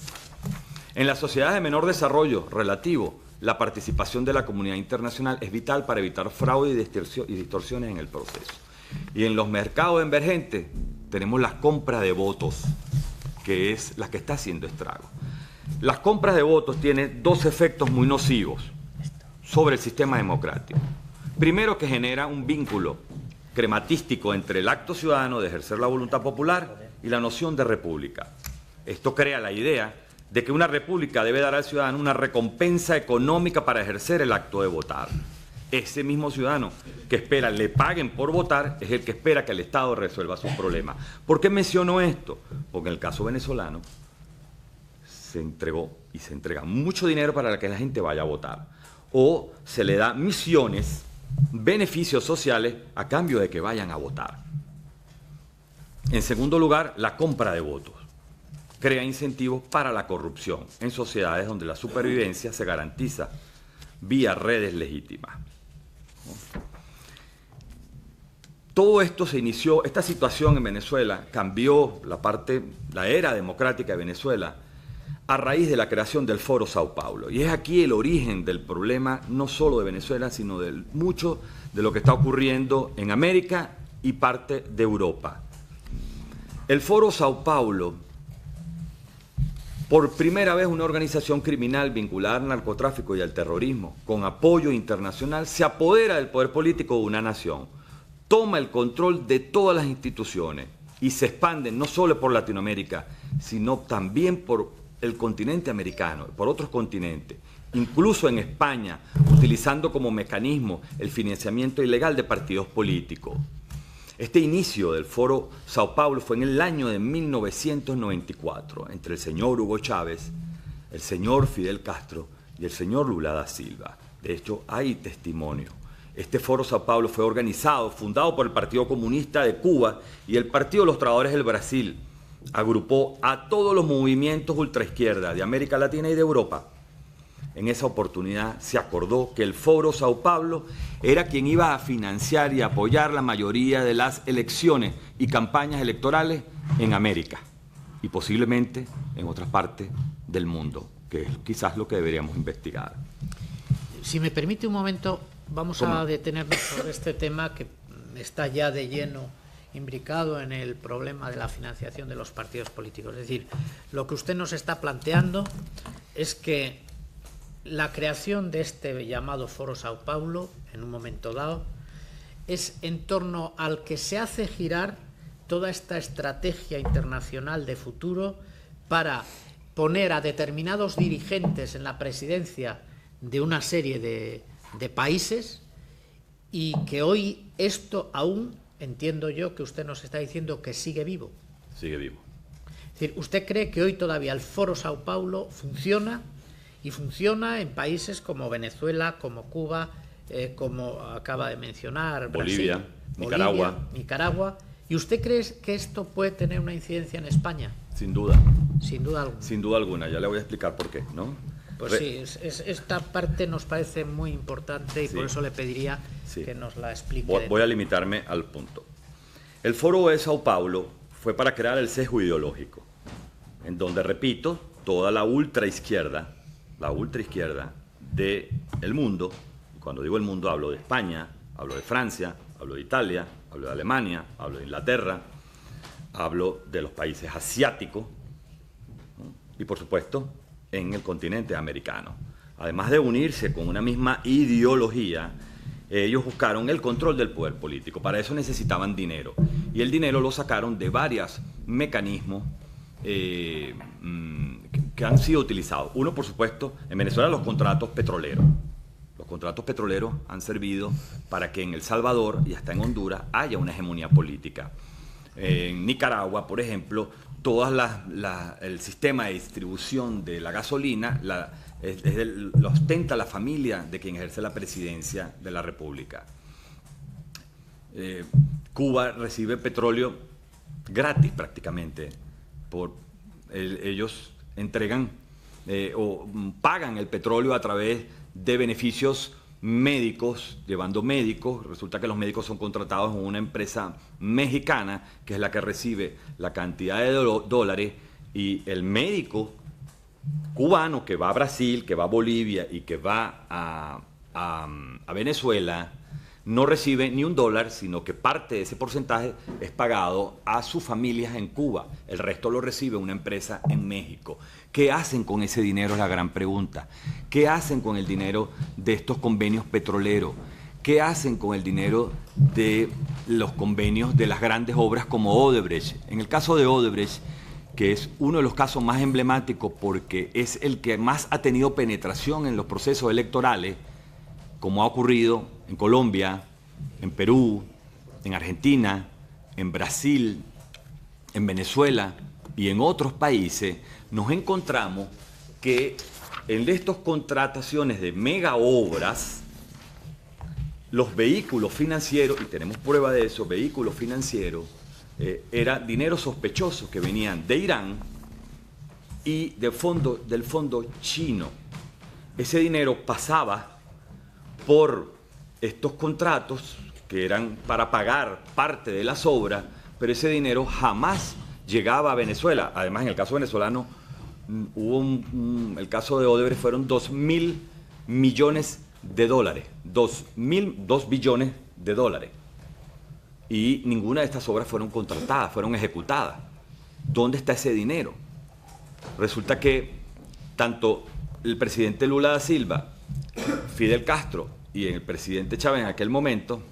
Speaker 4: En las sociedades de menor desarrollo relativo, la participación de la comunidad internacional es vital para evitar fraude y distorsiones en el proceso. Y en los mercados emergentes tenemos las compras de votos, que es la que está haciendo estragos. Las compras de votos tienen dos efectos muy nocivos sobre el sistema democrático. Primero, que genera un vínculo crematístico entre el acto ciudadano de ejercer la voluntad popular y la noción de república. Esto crea la idea de que una república debe dar al ciudadano una recompensa económica para ejercer el acto de votar. Ese mismo ciudadano que espera le paguen por votar es el que espera que el Estado resuelva sus problemas. ¿Por qué menciono esto? Porque en el caso venezolano se entregó y se entrega mucho dinero para que la gente vaya a votar. O se le da misiones, beneficios sociales a cambio de que vayan a votar. En segundo lugar, la compra de votos crea incentivos para la corrupción en sociedades donde la supervivencia se garantiza vía redes legítimas. Todo esto se inició, esta situación en Venezuela cambió la era democrática de Venezuela a raíz de la creación del Foro Sao Paulo. Y es aquí el origen del problema, no solo de Venezuela, sino de mucho de lo que está ocurriendo en América y parte de Europa. El Foro Sao Paulo, por primera vez una organización criminal vinculada al narcotráfico y al terrorismo, con apoyo internacional, se apodera del poder político de una nación, toma el control de todas las instituciones y se expande no solo por Latinoamérica, sino también por el continente americano, por otros continentes, incluso en España, utilizando como mecanismo el financiamiento ilegal de partidos políticos. Este inicio del Foro Sao Paulo fue en el año de 1994, entre el señor Hugo Chávez, el señor Fidel Castro y el señor Lula da Silva. De hecho, hay testimonio. Este Foro Sao Paulo fue organizado, fundado por el Partido Comunista de Cuba y el Partido de los Trabajadores del Brasil. Agrupó a todos los movimientos ultraizquierda de América Latina y de Europa. En esa oportunidad se acordó que el Foro Sao Paulo era quien iba a financiar y apoyar la mayoría de las elecciones y campañas electorales en América y posiblemente en otras partes del mundo, que es quizás lo que deberíamos investigar.
Speaker 3: Si me permite un momento, vamos a detenernos sobre este tema que está ya de lleno imbricado en el problema de la financiación de los partidos políticos. Es decir, lo que usted nos está planteando es que la creación de este llamado Foro Sao Paulo, en un momento dado, es en torno al que se hace girar toda esta estrategia internacional de futuro para poner a determinados dirigentes en la presidencia de una serie de países, y que hoy esto aún, entiendo yo que usted nos está diciendo que sigue vivo.
Speaker 4: Sigue vivo.
Speaker 3: Es decir, ¿usted cree que hoy todavía el Foro Sao Paulo funciona y funciona en países como Venezuela, como Cuba, como acaba de mencionar,
Speaker 4: Bolivia,
Speaker 3: Brasil, Nicaragua. ¿Y usted cree que esto puede tener una incidencia en España?
Speaker 4: Sin duda.
Speaker 3: Sin duda alguna.
Speaker 4: Sin duda alguna, ya le voy a explicar por qué, ¿no?
Speaker 3: Pues sí, esta parte nos parece muy importante y
Speaker 4: Sí.
Speaker 3: por eso le pediría
Speaker 4: Sí.
Speaker 3: que nos la explique.
Speaker 4: Voy a limitarme al punto. El Foro de Sao Paulo fue para crear el sesgo ideológico, en donde, repito, toda la ultraizquierda del mundo, y cuando digo el mundo hablo de España, hablo de Francia, hablo de Italia, hablo de Alemania, hablo de Inglaterra, hablo de los países asiáticos, ¿no? Y por supuesto en el continente americano. Además de unirse con una misma ideología, ellos buscaron el control del poder político. Para eso necesitaban dinero. Y el dinero lo sacaron de varios mecanismos que han sido utilizados. Uno, por supuesto, en Venezuela los contratos petroleros. Los contratos petroleros han servido para que en El Salvador y hasta en Honduras haya una hegemonía política. En Nicaragua, por ejemplo, el sistema de distribución de la gasolina lo ostenta la familia de quien ejerce la presidencia de la República. Cuba recibe petróleo gratis prácticamente. Ellos entregan o pagan el petróleo a través de beneficios médicos, llevando médicos. Resulta que los médicos son contratados en una empresa mexicana, que es la que recibe la cantidad de dólares, y el médico cubano que va a Brasil, que va a Bolivia y que va a Venezuela, no recibe ni un dólar, sino que parte de ese porcentaje es pagado a sus familias en Cuba. El resto lo recibe una empresa en México. ¿Qué hacen con ese dinero? Es la gran pregunta. ¿Qué hacen con el dinero de estos convenios petroleros? ¿Qué hacen con el dinero de los convenios de las grandes obras como Odebrecht? En el caso de Odebrecht, que es uno de los casos más emblemáticos porque es el que más ha tenido penetración en los procesos electorales, como ha ocurrido en Colombia, en Perú, en Argentina, en Brasil, en Venezuela y en otros países, nos encontramos que en estas contrataciones de mega obras, los vehículos financieros, y tenemos prueba de eso, vehículos financieros, era dinero sospechoso que venían de Irán y del fondo chino. Ese dinero pasaba por estos contratos que eran para pagar parte de las obras, pero ese dinero jamás llegaba a Venezuela. Además, en el caso venezolano, el caso de Odebrecht fueron 2.000 millones de dólares, 2 billones de dólares. Y ninguna de estas obras fueron contratadas, fueron ejecutadas. ¿Dónde está ese dinero? Resulta que tanto el presidente Lula da Silva, Fidel Castro y el presidente Chávez en aquel momento,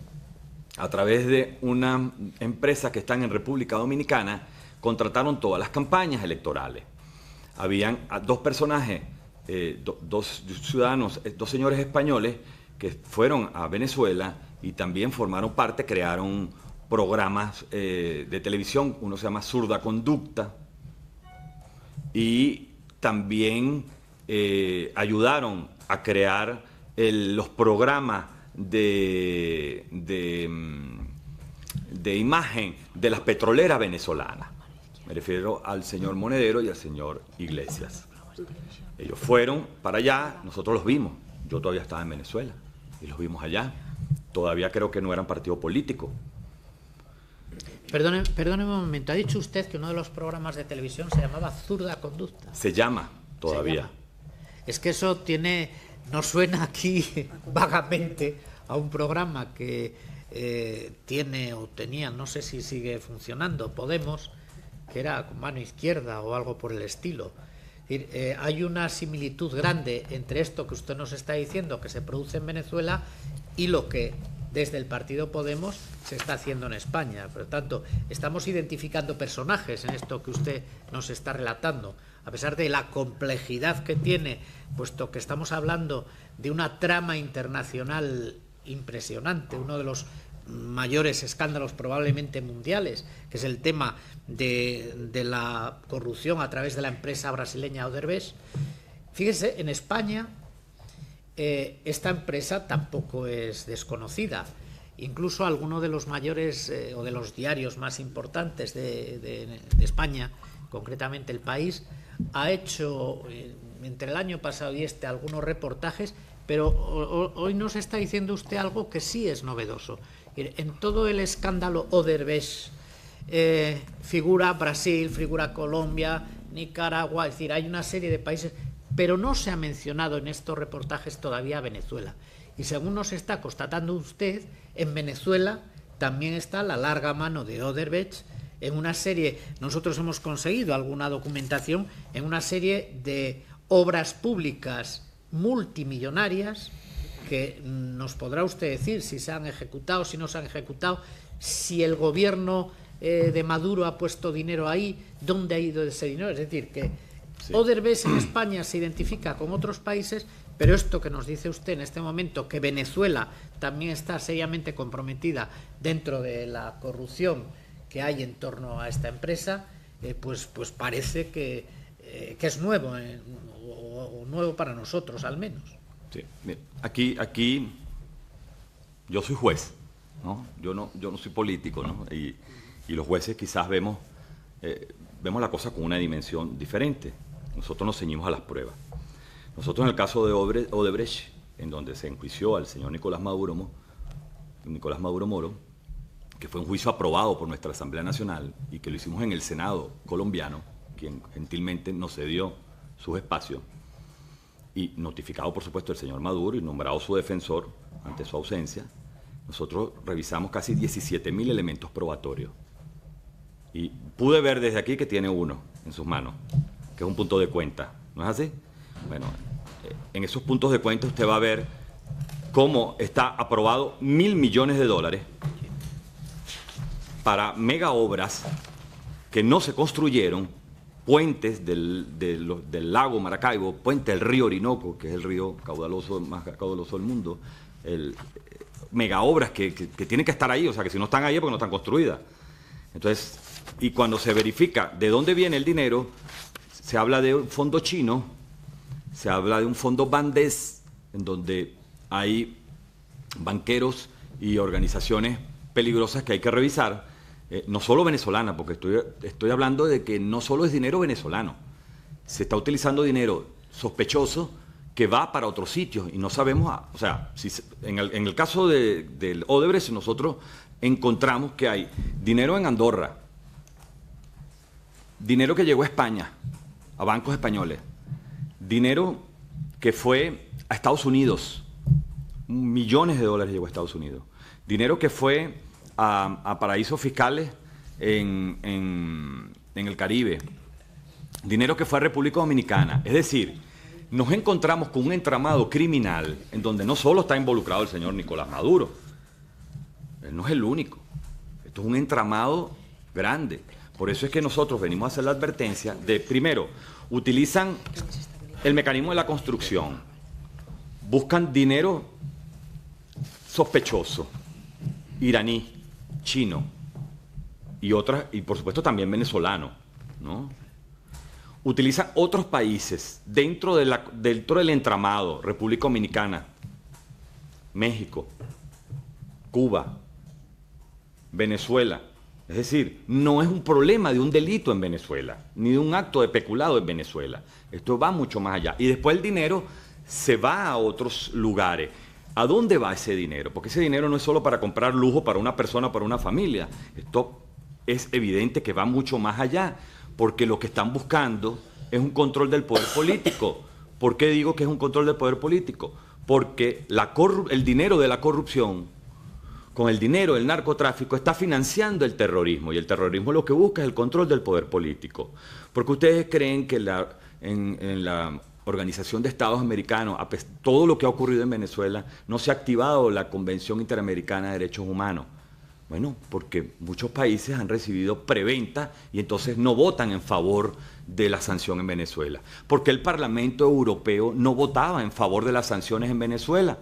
Speaker 4: a través de una empresa que están en República Dominicana, contrataron todas las campañas electorales. Habían dos personajes, dos ciudadanos, dos señores españoles que fueron a Venezuela y también formaron parte, crearon programas de televisión. Uno se llama Zurda Conducta, y también ayudaron a crear los programas de imagen de las petroleras venezolanas. Me refiero al señor Monedero y al señor Iglesias. Ellos fueron para allá, nosotros los vimos. Yo todavía estaba en Venezuela y los vimos allá. Todavía creo que no eran partido político.
Speaker 3: Perdone un momento. Ha dicho usted que uno de los programas de televisión se llamaba Zurda Conducta.
Speaker 4: Se llama todavía.
Speaker 3: Se llama. Es que eso nos suena aquí vagamente a un programa que tiene o tenía, no sé si sigue funcionando, Podemos, que era con mano izquierda o algo por el estilo. Es decir, hay una similitud grande entre esto que usted nos está diciendo que se produce en Venezuela y lo que desde el partido Podemos se está haciendo en España. Por lo tanto, estamos identificando personajes en esto que usted nos está relatando, a pesar de la complejidad que tiene, puesto que estamos hablando de una trama internacional impresionante, uno de los mayores escándalos probablemente mundiales, que es el tema de la corrupción a través de la empresa brasileña Odebrecht. Fíjese, en España esta empresa tampoco es desconocida. Incluso alguno de los mayores o de los diarios más importantes de España, concretamente El País, ha hecho entre el año pasado y algunos reportajes, pero hoy nos está diciendo usted algo que sí es novedoso. En todo el escándalo Odebrecht figura Brasil, figura Colombia, Nicaragua, es decir, hay una serie de países, pero no se ha mencionado en estos reportajes todavía a Venezuela. Y según nos está constatando usted, en Venezuela también está la larga mano de Odebrecht en una serie, nosotros hemos conseguido alguna documentación, en una serie de obras públicas multimillonarias que nos podrá usted decir si se han ejecutado, si no se han ejecutado, si el gobierno de Maduro ha puesto dinero ahí, dónde ha ido ese dinero. Es decir, que sí, Odebrecht en España se identifica con otros países, pero esto que nos dice usted en este momento, que Venezuela también está seriamente comprometida dentro de la corrupción que hay en torno a esta empresa, pues parece que es nuevo, o nuevo para nosotros al menos.
Speaker 4: Sí, mira, aquí yo soy juez, ¿no? Yo no soy político, ¿no? Y los jueces quizás vemos la cosa con una dimensión diferente. Nosotros nos ceñimos a las pruebas. Nosotros en el caso de Odebrecht, en donde se enjuició al señor Nicolás Maduro Moro, que fue un juicio aprobado por nuestra Asamblea Nacional y que lo hicimos en el Senado colombiano, quien gentilmente nos cedió sus espacios, y notificado por supuesto el señor Maduro y nombrado su defensor ante su ausencia, nosotros revisamos casi 17.000 elementos probatorios. Y pude ver desde aquí que tiene uno en sus manos, que es un punto de cuenta. ¿No es así? Bueno, en esos puntos de cuenta usted va a ver cómo está aprobado $1.000 millones para mega obras que no se construyeron, puentes del lago Maracaibo, puente del río Orinoco, que es el río más caudaloso del mundo, mega obras que tienen que estar ahí, o sea, que si no están ahí es porque no están construidas. Entonces, y cuando se verifica de dónde viene el dinero, se habla de un fondo chino, se habla de un fondo Bandes, en donde hay banqueros y organizaciones peligrosas que hay que revisar, no solo venezolana, porque estoy hablando de que no solo es dinero venezolano, se está utilizando dinero sospechoso que va para otros sitios y no sabemos, o sea, en el caso del Odebrecht nosotros encontramos que hay dinero en Andorra, dinero que llegó a España, a bancos españoles, dinero que fue a Estados Unidos, millones de dólares llegó a Estados Unidos, dinero que fue a paraísos fiscales en el Caribe, dinero que fue a República Dominicana. Es decir, nos encontramos con un entramado criminal en donde no solo está involucrado el señor Nicolás Maduro, él no es el único, esto es un entramado grande. Por eso es que nosotros venimos a hacer la advertencia de, primero, utilizan el mecanismo de la construcción, buscan dinero sospechoso, iraní, chino y por supuesto también venezolano, ¿no? Utilizan otros países dentro del entramado, República Dominicana, México, Cuba, Venezuela. Es decir, no es un problema de un delito en Venezuela, ni de un acto de peculado en Venezuela. Esto va mucho más allá. Y después el dinero se va a otros lugares. ¿A dónde va ese dinero? Porque ese dinero no es solo para comprar lujo para una persona o para una familia. Esto es evidente que va mucho más allá, porque lo que están buscando es un control del poder político. ¿Por qué digo que es un control del poder político? Porque el dinero de la corrupción, con el dinero del narcotráfico, está financiando el terrorismo, y el terrorismo lo que busca es el control del poder político. Porque ustedes creen que en la Organización de Estados Americanos, todo lo que ha ocurrido en Venezuela, no se ha activado la Convención Interamericana de Derechos Humanos. Bueno, porque muchos países han recibido preventa y entonces no votan en favor de la sanción en Venezuela. Porque el Parlamento Europeo no votaba en favor de las sanciones en Venezuela.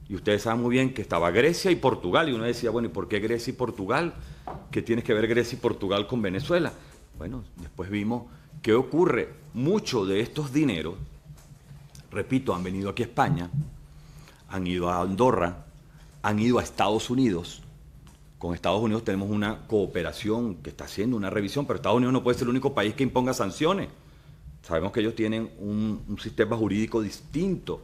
Speaker 4: Y ustedes saben muy bien que estaba Grecia y Portugal, y uno decía, bueno, ¿y por qué Grecia y Portugal? ¿Qué tiene que ver Grecia y Portugal con Venezuela? Bueno, después vimos ¿qué ocurre? Muchos de estos dineros, repito, han venido aquí a España, han ido a Andorra, han ido a Estados Unidos. Con Estados Unidos tenemos una cooperación que está haciendo una revisión, pero Estados Unidos no puede ser el único país que imponga sanciones. Sabemos que ellos tienen un sistema jurídico distinto,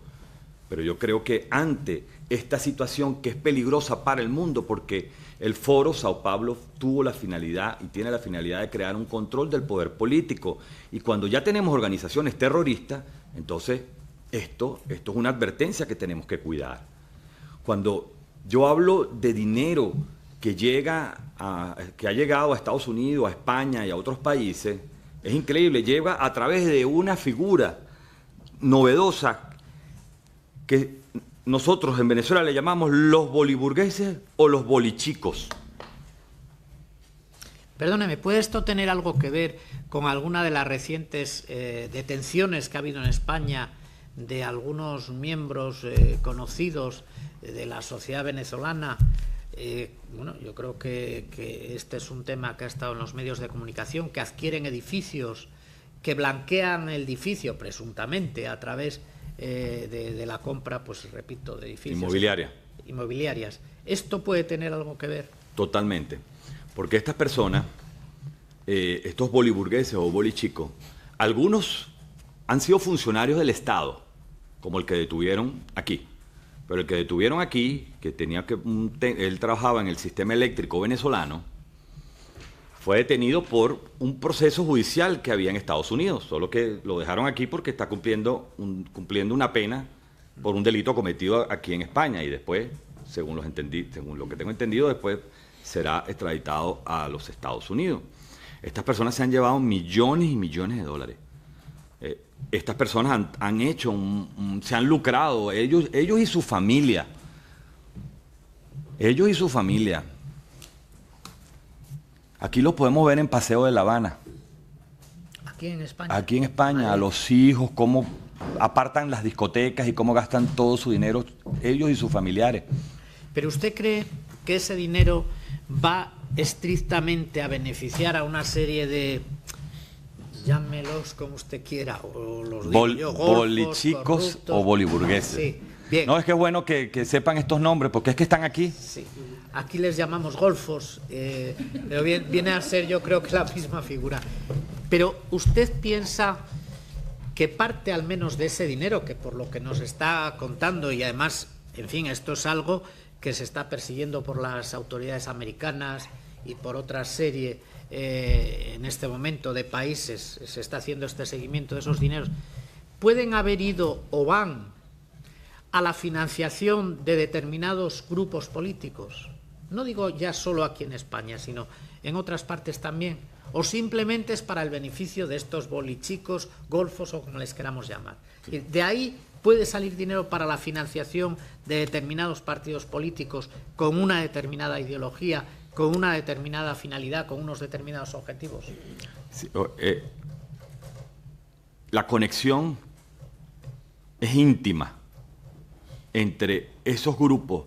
Speaker 4: pero yo creo que ante esta situación que es peligrosa para el mundo, porque el Foro Sao Paulo tuvo la finalidad y tiene la finalidad de crear un control del poder político, y cuando ya tenemos organizaciones terroristas, entonces esto es una advertencia que tenemos que cuidar. Cuando yo hablo de dinero que ha llegado a Estados Unidos, a España y a otros países, es increíble, llega a través de una figura novedosa que nosotros en Venezuela le llamamos los boliburgueses o los bolichicos.
Speaker 3: Perdóneme, ¿puede esto tener algo que ver con alguna de las recientes detenciones que ha habido en España de algunos miembros conocidos de la sociedad venezolana? Bueno, yo creo que este es un tema que ha estado en los medios de comunicación, que adquieren edificios, que blanquean el edificio presuntamente a través de la compra, pues repito, de edificios inmobiliarias. ¿Esto puede tener algo que ver?
Speaker 4: Totalmente, porque estas personas, estos boliburgueses o bolichicos, algunos han sido funcionarios del Estado, como el que detuvieron aquí. Pero el que detuvieron aquí, que él trabajaba en el sistema eléctrico venezolano, fue detenido por un proceso judicial que había en Estados Unidos, solo que lo dejaron aquí porque está cumpliendo una pena por un delito cometido aquí en España, y después, según lo que tengo entendido, después será extraditado a los Estados Unidos. Estas personas se han llevado millones y millones de dólares. Estas personas han hecho, se han lucrado, ellos y su familia. Ellos y su familia. Aquí los podemos ver en Paseo de La Habana.
Speaker 3: ¿Aquí en España?
Speaker 4: Aquí en España, a los hijos, cómo apartan las discotecas y cómo gastan todo su dinero, ellos y sus familiares.
Speaker 3: ¿Pero usted cree que ese dinero va estrictamente a beneficiar a una serie de, llámelos como usted quiera, o los digo yo, golfos,
Speaker 4: bolichicos
Speaker 3: corruptos,
Speaker 4: o boliburgueses?
Speaker 3: Sí, bien.
Speaker 4: No, es que es bueno que sepan estos nombres, porque es que están aquí.
Speaker 3: Sí. Aquí les llamamos golfos, pero viene a ser, yo creo, que la misma figura. Pero usted piensa que parte al menos de ese dinero, que por lo que nos está contando, y además, en fin, esto es algo que se está persiguiendo por las autoridades americanas y por otra serie en este momento de países, se está haciendo este seguimiento de esos dineros, pueden haber ido o van a la financiación de determinados grupos políticos? No digo ya solo aquí en España, sino en otras partes también. O simplemente es para el beneficio de estos bolichicos, golfos o como les queramos llamar. Sí. De ahí puede salir dinero para la financiación de determinados partidos políticos con una determinada ideología, con una determinada finalidad, con unos determinados objetivos.
Speaker 4: Sí, la conexión es íntima entre esos grupos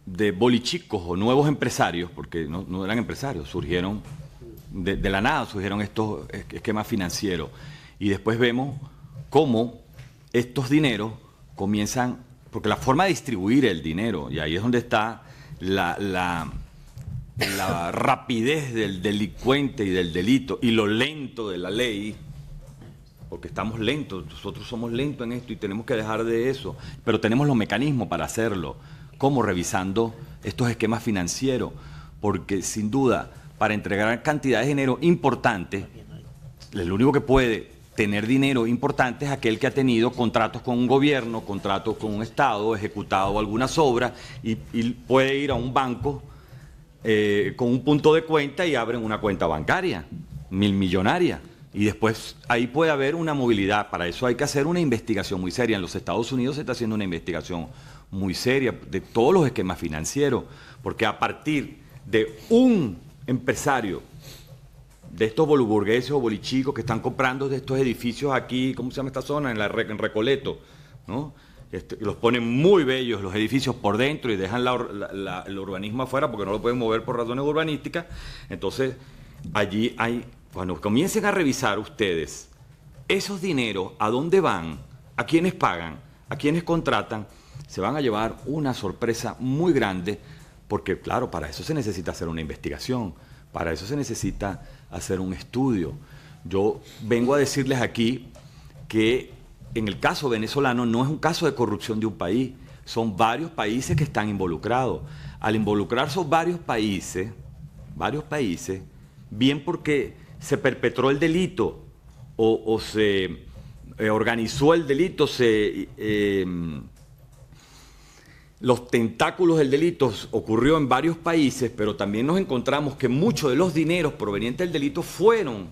Speaker 4: de bolichicos o nuevos empresarios, porque no eran empresarios, surgieron de la nada, surgieron estos esquemas financieros, y después vemos cómo estos dineros comienzan, porque la forma de distribuir el dinero, y ahí es donde está la rapidez del delincuente y del delito, y lo lento de la ley, porque estamos lentos, nosotros somos lentos en esto y tenemos que dejar de eso, pero tenemos los mecanismos para hacerlo. ¿Cómo? Revisando estos esquemas financieros, porque sin duda, para entregar cantidades de dinero importantes, el único que puede tener dinero importante es aquel que ha tenido contratos con un gobierno, contratos con un Estado, ejecutado algunas obras, y puede ir a un banco con un punto de cuenta y abren una cuenta bancaria, millonaria. Y después ahí puede haber una movilidad. Para eso hay que hacer una investigación muy seria. En los Estados Unidos se está haciendo una investigación muy seria de todos los esquemas financieros, porque a partir de un empresario de estos boliburgueses o bolichicos que están comprando de estos edificios aquí, ¿cómo se llama esta zona? En Recoleto, ¿no? Los ponen muy bellos los edificios por dentro y dejan el urbanismo afuera porque no lo pueden mover por razones urbanísticas. Entonces allí hay cuando comiencen a revisar ustedes esos dineros, a dónde van, a quiénes pagan, a quiénes contratan, se van a llevar una sorpresa muy grande, porque claro, para eso se necesita hacer una investigación, para eso se necesita hacer un estudio. Yo vengo a decirles aquí que en el caso venezolano no es un caso de corrupción de un país, son varios países que están involucrados. Al involucrarse varios países, bien porque se perpetró el delito o se organizó el delito, los tentáculos del delito ocurrió en varios países, pero también nos encontramos que muchos de los dineros provenientes del delito fueron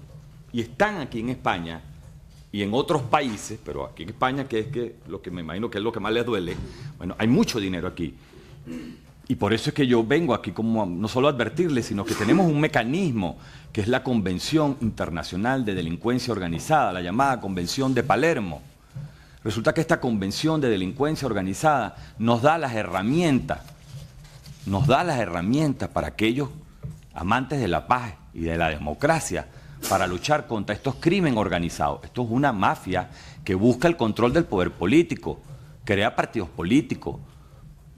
Speaker 4: y están aquí en España y en otros países, pero aquí en España, lo que me imagino que es lo que más les duele, bueno, hay mucho dinero aquí. Y por eso es que yo vengo aquí como no solo a advertirles, sino que tenemos un mecanismo que es la Convención Internacional de Delincuencia Organizada, la llamada Convención de Palermo. Resulta que esta Convención de Delincuencia Organizada nos da las herramientas para aquellos amantes de la paz y de la democracia, para luchar contra estos crímenes organizados. Esto es una mafia que busca el control del poder político, crea partidos políticos.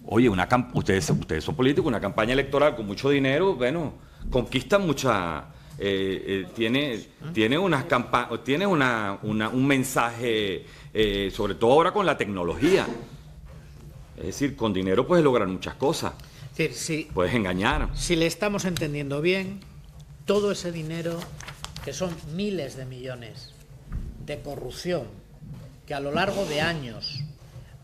Speaker 4: Oye, ustedes son políticos, una campaña electoral con mucho dinero, bueno, conquista mucha... tiene un mensaje, sobre todo ahora con la tecnología. Es decir, con dinero puedes lograr muchas cosas.
Speaker 3: Es decir,
Speaker 4: puedes engañar.
Speaker 3: Si le estamos entendiendo bien, todo ese dinero, que son miles de millones de corrupción, que a lo largo de años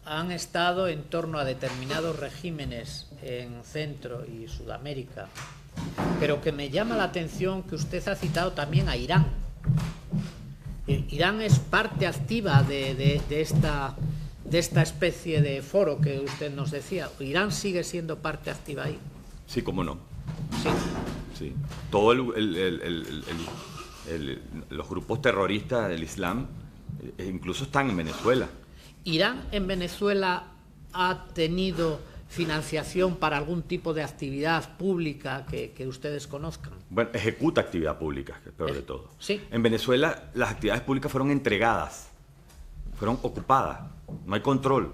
Speaker 3: han estado en torno a determinados regímenes en Centro y Sudamérica, pero que me llama la atención que usted ha citado también a Irán. Irán es parte activa de esta especie de foro que usted nos decía. ¿Irán sigue siendo parte activa ahí?
Speaker 4: Sí, cómo no.
Speaker 3: Sí.
Speaker 4: Sí. Todos los grupos terroristas del Islam incluso están en Venezuela.
Speaker 3: ¿Irán en Venezuela ha tenido financiación para algún tipo de actividad pública que ustedes conozcan?
Speaker 4: Bueno, ejecuta actividad pública, que es peor de todo.
Speaker 3: Sí.
Speaker 4: En Venezuela las actividades públicas fueron entregadas, fueron ocupadas, no hay control.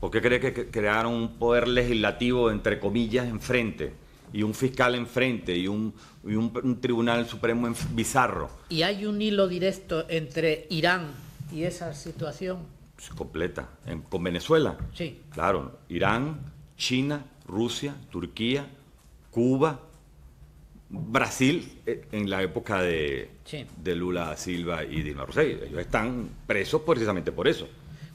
Speaker 4: ¿Por qué cree que crearon un poder legislativo, entre comillas, enfrente, y un fiscal enfrente, y un tribunal supremo bizarro?
Speaker 3: ¿Y hay un hilo directo entre Irán y esa situación?
Speaker 4: Completa. ¿Con Venezuela?
Speaker 3: Sí.
Speaker 4: Claro. Irán, China, Rusia, Turquía, Cuba, Brasil, en la época de Lula Silva y Dilma Rousseff. Ellos están presos precisamente por eso.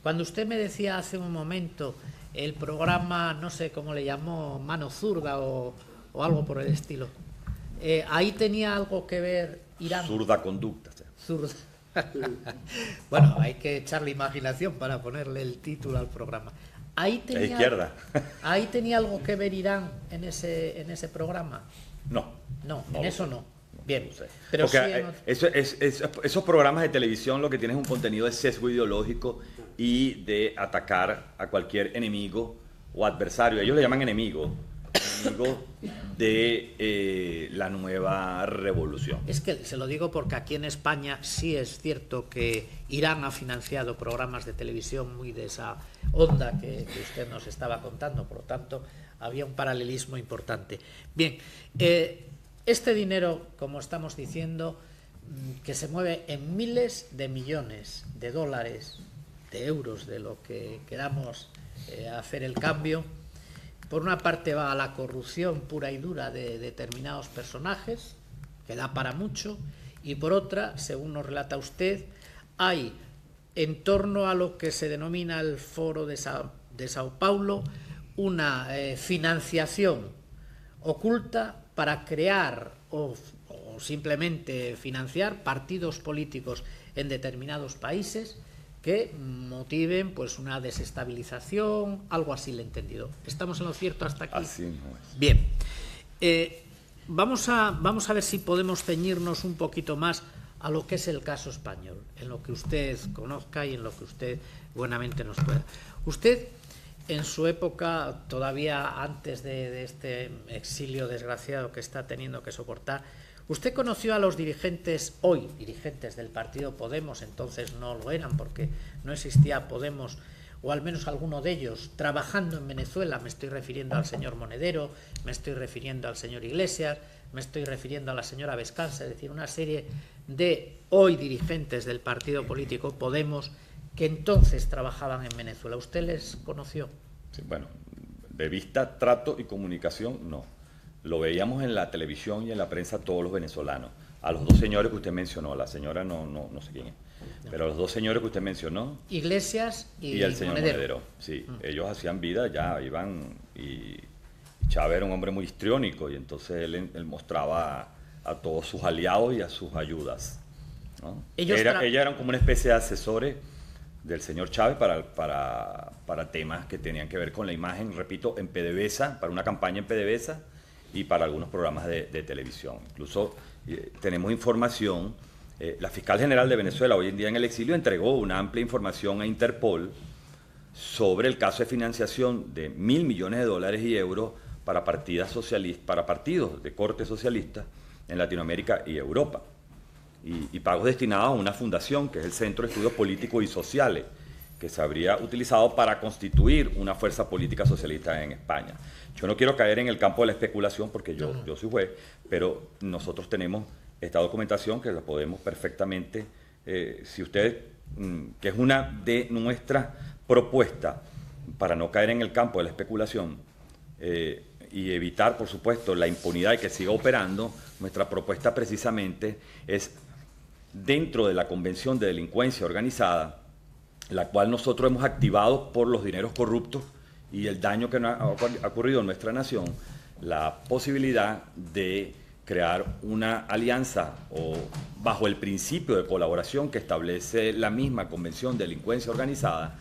Speaker 3: Cuando usted me decía hace un momento el programa, no sé cómo le llamó, Mano Zurda o algo por el estilo, ahí tenía algo que ver Irán.
Speaker 4: Zurda conducta.
Speaker 3: Zurda. Bueno, hay que echarle imaginación para ponerle el título al programa. Ahí tenía,
Speaker 4: izquierda.
Speaker 3: ¿Ahí tenía algo que ver Irán en ese programa?
Speaker 4: No,
Speaker 3: en eso no. Bien,
Speaker 4: no sé.
Speaker 3: Pero
Speaker 4: porque
Speaker 3: sí
Speaker 4: esos programas de televisión lo que tienen es un contenido de sesgo ideológico y de atacar a cualquier enemigo o adversario. Ellos le llaman enemigo de la nueva revolución.
Speaker 3: Es que se lo digo porque aquí en España sí es cierto que Irán ha financiado programas de televisión muy de esa onda que usted nos estaba contando, por lo tanto había un paralelismo importante. Bien, este dinero, como estamos diciendo, que se mueve en miles de millones de dólares, de euros, de lo que queramos hacer el cambio. Por una parte va a la corrupción pura y dura de determinados personajes, que da para mucho, y por otra, según nos relata usted, hay en torno a lo que se denomina el Foro de Sao Paulo una financiación oculta para crear o simplemente financiar partidos políticos en determinados países que motiven pues una desestabilización, algo así le he entendido. ¿Estamos en lo cierto hasta aquí?
Speaker 4: Así no es.
Speaker 3: Bien. Vamos a ver si podemos ceñirnos un poquito más a lo que es el caso español, en lo que usted conozca y en lo que usted buenamente nos pueda. Usted, en su época, todavía antes de este exilio desgraciado que está teniendo que soportar, ¿Usted conoció a los dirigentes, hoy dirigentes del partido Podemos, entonces no lo eran porque no existía Podemos, o al menos alguno de ellos, trabajando en Venezuela? Me estoy refiriendo al señor Monedero, me estoy refiriendo al señor Iglesias, me estoy refiriendo a la señora Vescanza, es decir, una serie de hoy dirigentes del partido político Podemos que entonces trabajaban en Venezuela. ¿Usted les conoció?
Speaker 4: Sí, bueno, de vista, trato y comunicación, no. Lo veíamos en la televisión y en la prensa todos los venezolanos. A los dos señores que usted mencionó, la señora no sé quién es, pero a los dos señores que usted mencionó.
Speaker 3: Iglesias y
Speaker 4: el señor Monedero. Sí, ellos hacían vida, ya iban, y Chávez era un hombre muy histriónico, y entonces él mostraba a todos sus aliados y a sus ayudas, ¿no? Ellos eran como una especie de asesores del señor Chávez para temas que tenían que ver con la imagen, repito, en PDVSA, para una campaña en PDVSA y para algunos programas de televisión. Incluso tenemos información, la fiscal general de Venezuela, hoy en día en el exilio, entregó una amplia información a Interpol sobre el caso de financiación de $1.000 millones y euros para partidos de corte socialista en Latinoamérica y Europa. Y pagos destinados a una fundación, que es el Centro de Estudios Políticos y Sociales, que se habría utilizado para constituir una fuerza política socialista en España. Yo no quiero caer en el campo de la especulación porque yo soy juez, pero nosotros tenemos esta documentación que la podemos perfectamente, si ustedes, que es una de nuestras propuestas para no caer en el campo de la especulación y evitar, por supuesto, la impunidad y que siga operando, nuestra propuesta precisamente es dentro de la Convención de Delincuencia Organizada, la cual nosotros hemos activado por los dineros corruptos y el daño que ha ocurrido en nuestra nación, la posibilidad de crear una alianza o bajo el principio de colaboración que establece la misma Convención de Delincuencia Organizada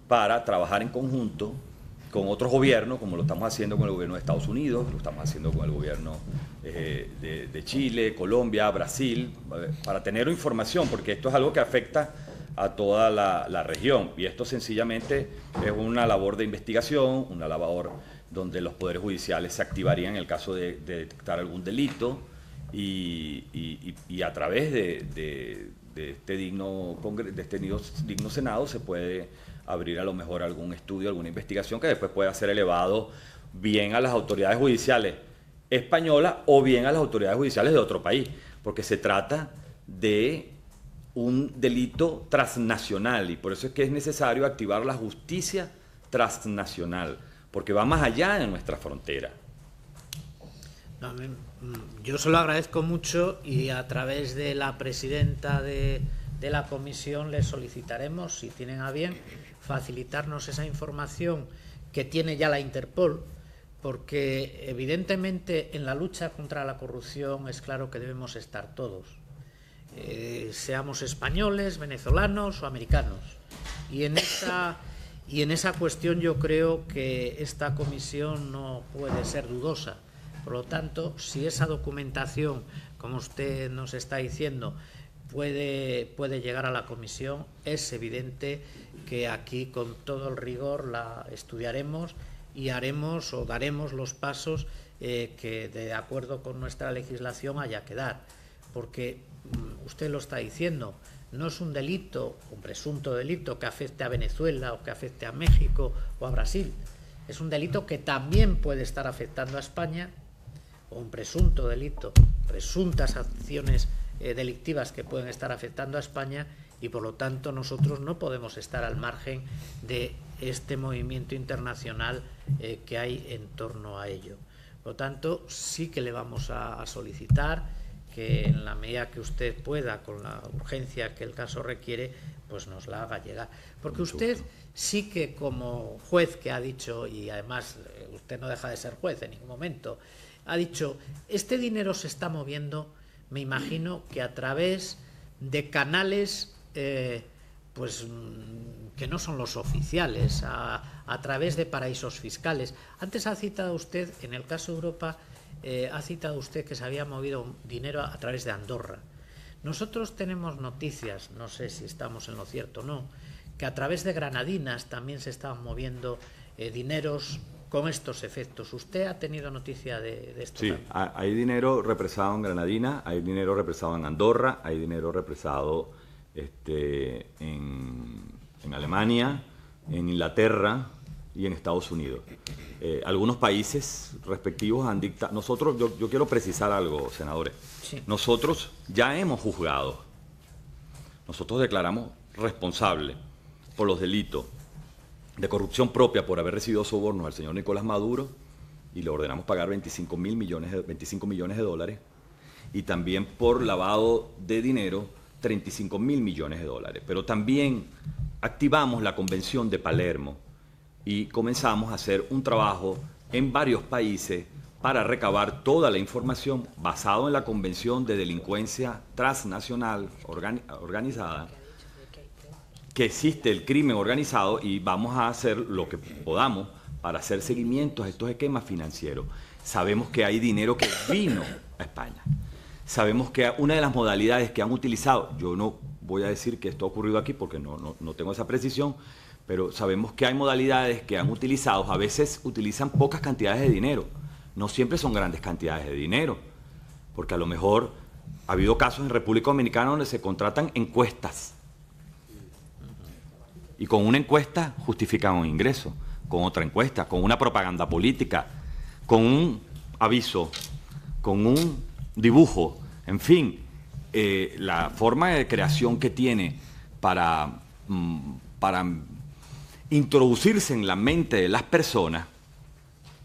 Speaker 4: para trabajar en conjunto con otros gobiernos, como lo estamos haciendo con el gobierno de Estados Unidos, lo estamos haciendo con el gobierno de Chile, Colombia, Brasil, para tener información, porque esto es algo que afecta a toda la región, y esto sencillamente es una labor de investigación, una labor donde los poderes judiciales se activarían en el caso de detectar algún delito, y a través de este digno Senado se puede abrir a lo mejor algún estudio, alguna investigación que después pueda ser elevado bien a las autoridades judiciales españolas o bien a las autoridades judiciales de otro país, porque se trata de un delito transnacional y por eso es que es necesario activar la justicia transnacional, porque va más allá de nuestra frontera.
Speaker 3: No, yo se lo agradezco mucho y a través de la presidenta de la comisión le solicitaremos, si tienen a bien, facilitarnos esa información que tiene ya la Interpol, porque evidentemente en la lucha contra la corrupción es claro que debemos estar todos, seamos españoles, venezolanos o americanos, y en esa cuestión yo creo que esta comisión no puede ser dudosa. Por lo tanto, si esa documentación, como usted nos está diciendo, puede llegar a la comisión, es evidente que aquí con todo el rigor la estudiaremos y haremos o daremos los pasos que de acuerdo con nuestra legislación haya que dar, porque usted lo está diciendo, no es un delito, un presunto delito que afecte a Venezuela o que afecte a México o a Brasil, es un delito que también puede estar afectando a España, o un presunto delito, presuntas acciones delictivas que pueden estar afectando a España, y por lo tanto nosotros no podemos estar al margen de este movimiento internacional que hay en torno a ello. Por lo tanto, sí que le vamos a solicitar que en la medida que usted pueda, con la urgencia que el caso requiere, pues nos la haga llegar. Porque usted sí que como juez que ha dicho, y además usted no deja de ser juez en ningún momento, ha dicho, este dinero se está moviendo, me imagino que a través de canales pues que no son los oficiales, a través de paraísos fiscales. Antes ha citado usted, en el caso de Europa, ha citado usted que se había movido dinero a través de Andorra. Nosotros tenemos noticias, no sé si estamos en lo cierto o no, que a través de Granadinas también se estaban moviendo dineros con estos efectos. ¿Usted ha tenido noticia de esto?
Speaker 4: Sí, hay dinero represado en Granadina, hay dinero represado en Andorra, hay dinero represado en Alemania, en Inglaterra y en Estados Unidos. Algunos países respectivos han dictado... Nosotros, yo quiero precisar algo, senadores.
Speaker 3: Sí.
Speaker 4: Nosotros ya hemos juzgado. Nosotros declaramos responsable por los delitos de corrupción propia por haber recibido sobornos al señor Nicolás Maduro y le ordenamos pagar 25 millones de dólares, y también por lavado de dinero 35 mil millones de dólares. Pero también activamos la Convención de Palermo y comenzamos a hacer un trabajo en varios países para recabar toda la información basado en la Convención de Delincuencia Transnacional Organizada, que existe el crimen organizado, y vamos a hacer lo que podamos para hacer seguimientos a estos esquemas financieros. Sabemos que hay dinero que vino a España. Sabemos que una de las modalidades que han utilizado, yo no voy a decir que esto ha ocurrido aquí porque no tengo esa precisión, pero sabemos que hay modalidades que han utilizado, a veces utilizan pocas cantidades de dinero, no siempre son grandes cantidades de dinero, porque a lo mejor ha habido casos en República Dominicana donde se contratan encuestas, y con una encuesta justifican un ingreso, con otra encuesta, con una propaganda política, con un aviso, con un dibujo, en fin, la forma de creación que tiene para introducirse en la mente de las personas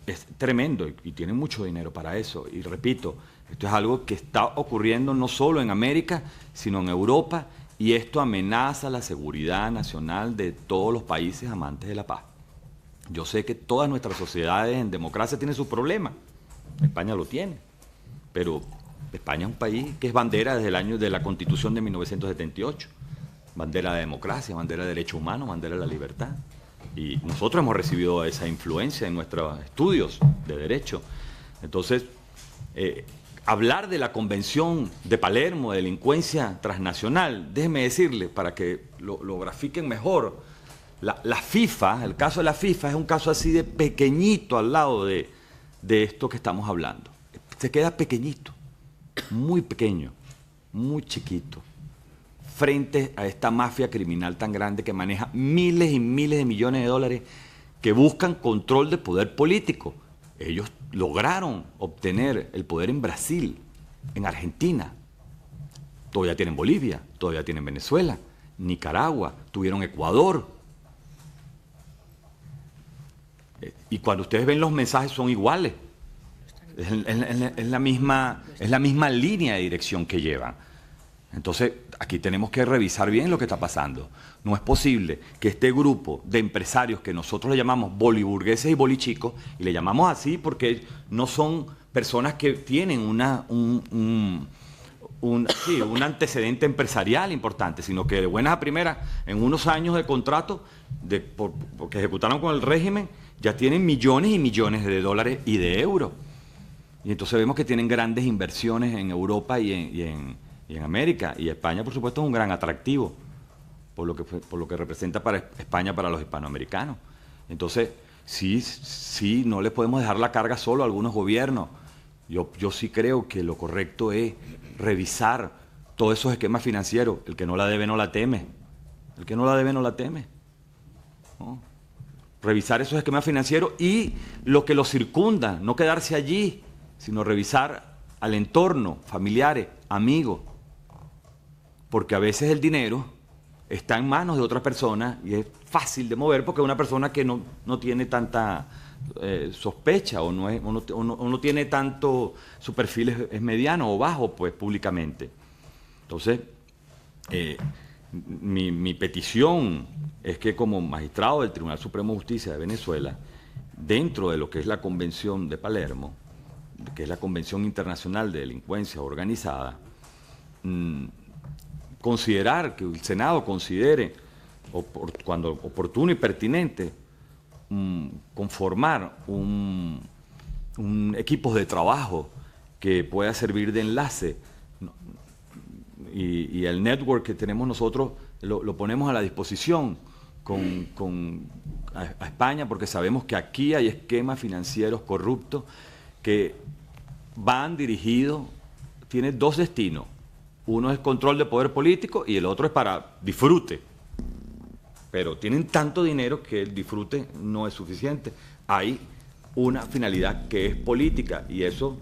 Speaker 4: es tremendo, y tienen mucho dinero para eso. Y repito, esto es algo que está ocurriendo no solo en América, sino en Europa, y esto amenaza la seguridad nacional de todos los países amantes de la paz. Yo sé que todas nuestras sociedades en democracia tienen sus problemas. España lo tiene, pero España es un país que es bandera desde el año de la Constitución de 1978. Bandera de democracia, bandera de derechos humanos, bandera de la libertad. Y nosotros hemos recibido esa influencia en nuestros estudios de derecho. Entonces, hablar de la Convención de Palermo, de delincuencia transnacional, déjeme decirle, para que lo grafiquen mejor, la FIFA, el caso de la FIFA es un caso así de pequeñito al lado de esto que estamos hablando. Se queda pequeñito, muy pequeño, muy chiquito, frente a esta mafia criminal tan grande que maneja miles y miles de millones de dólares, que buscan control de poder político. Ellos lograron obtener el poder en Brasil, en Argentina, todavía tienen Bolivia, todavía tienen Venezuela, Nicaragua, tuvieron Ecuador. Y cuando ustedes ven los mensajes son iguales, es la misma línea de dirección que llevan. Entonces, aquí tenemos que revisar bien lo que está pasando. No es posible que este grupo de empresarios que nosotros le llamamos boliburgueses y bolichicos, y le llamamos así porque no son personas que tienen un antecedente empresarial importante, sino que de buenas a primeras, en unos años de contrato porque ejecutaron con el régimen, ya tienen millones y millones de dólares y de euros. Y entonces vemos que tienen grandes inversiones en Europa y en América, y España, por supuesto, es un gran atractivo por lo que representa para España, para los hispanoamericanos. Entonces, sí, no les podemos dejar la carga solo a algunos gobiernos. Yo sí creo que lo correcto es revisar todos esos esquemas financieros. El que no la debe no la teme. El que no la debe no la teme, ¿no? Revisar esos esquemas financieros y lo que los circunda, no quedarse allí, sino revisar al entorno, familiares, amigos, porque a veces el dinero está en manos de otras personas y es fácil de mover porque es una persona que no tiene tanta sospecha o no tiene tanto, su perfil es mediano o bajo, pues, públicamente. Entonces, mi petición es que como magistrado del Tribunal Supremo de Justicia de Venezuela, dentro de lo que es la Convención de Palermo, que es la Convención Internacional de Delincuencia Organizada, considerar, que el Senado considere, cuando oportuno y pertinente, conformar un equipo de trabajo que pueda servir de enlace, y el network que tenemos nosotros lo ponemos a la disposición a España, porque sabemos que aquí hay esquemas financieros corruptos que van dirigidos, tienen dos destinos. Uno es control de poder político y el otro es para disfrute. Pero tienen tanto dinero que el disfrute no es suficiente. Hay una finalidad que es política y eso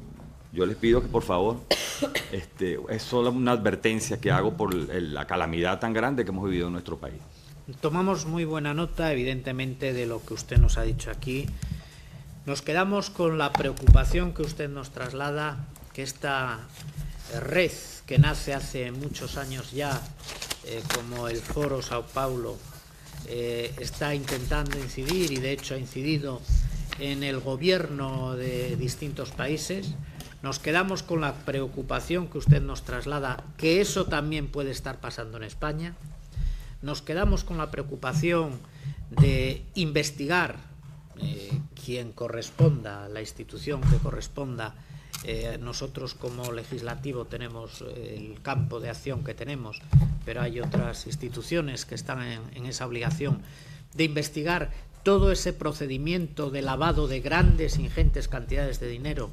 Speaker 4: yo les pido que por favor, es solo una advertencia que hago por la calamidad tan grande que hemos vivido en nuestro país.
Speaker 3: Tomamos muy buena nota, evidentemente, de lo que usted nos ha dicho aquí. Nos quedamos con la preocupación que usted nos traslada, que esta red que nace hace muchos años ya, como el Foro Sao Paulo, está intentando incidir y de hecho ha incidido en el gobierno de distintos países. Nos quedamos con la preocupación que usted nos traslada, que eso también puede estar pasando en España. Nos quedamos con la preocupación de investigar quien corresponda, la institución que corresponda. Nosotros como legislativo tenemos el campo de acción que tenemos, pero hay otras instituciones que están en esa obligación de investigar todo ese procedimiento de lavado de grandes, ingentes cantidades de dinero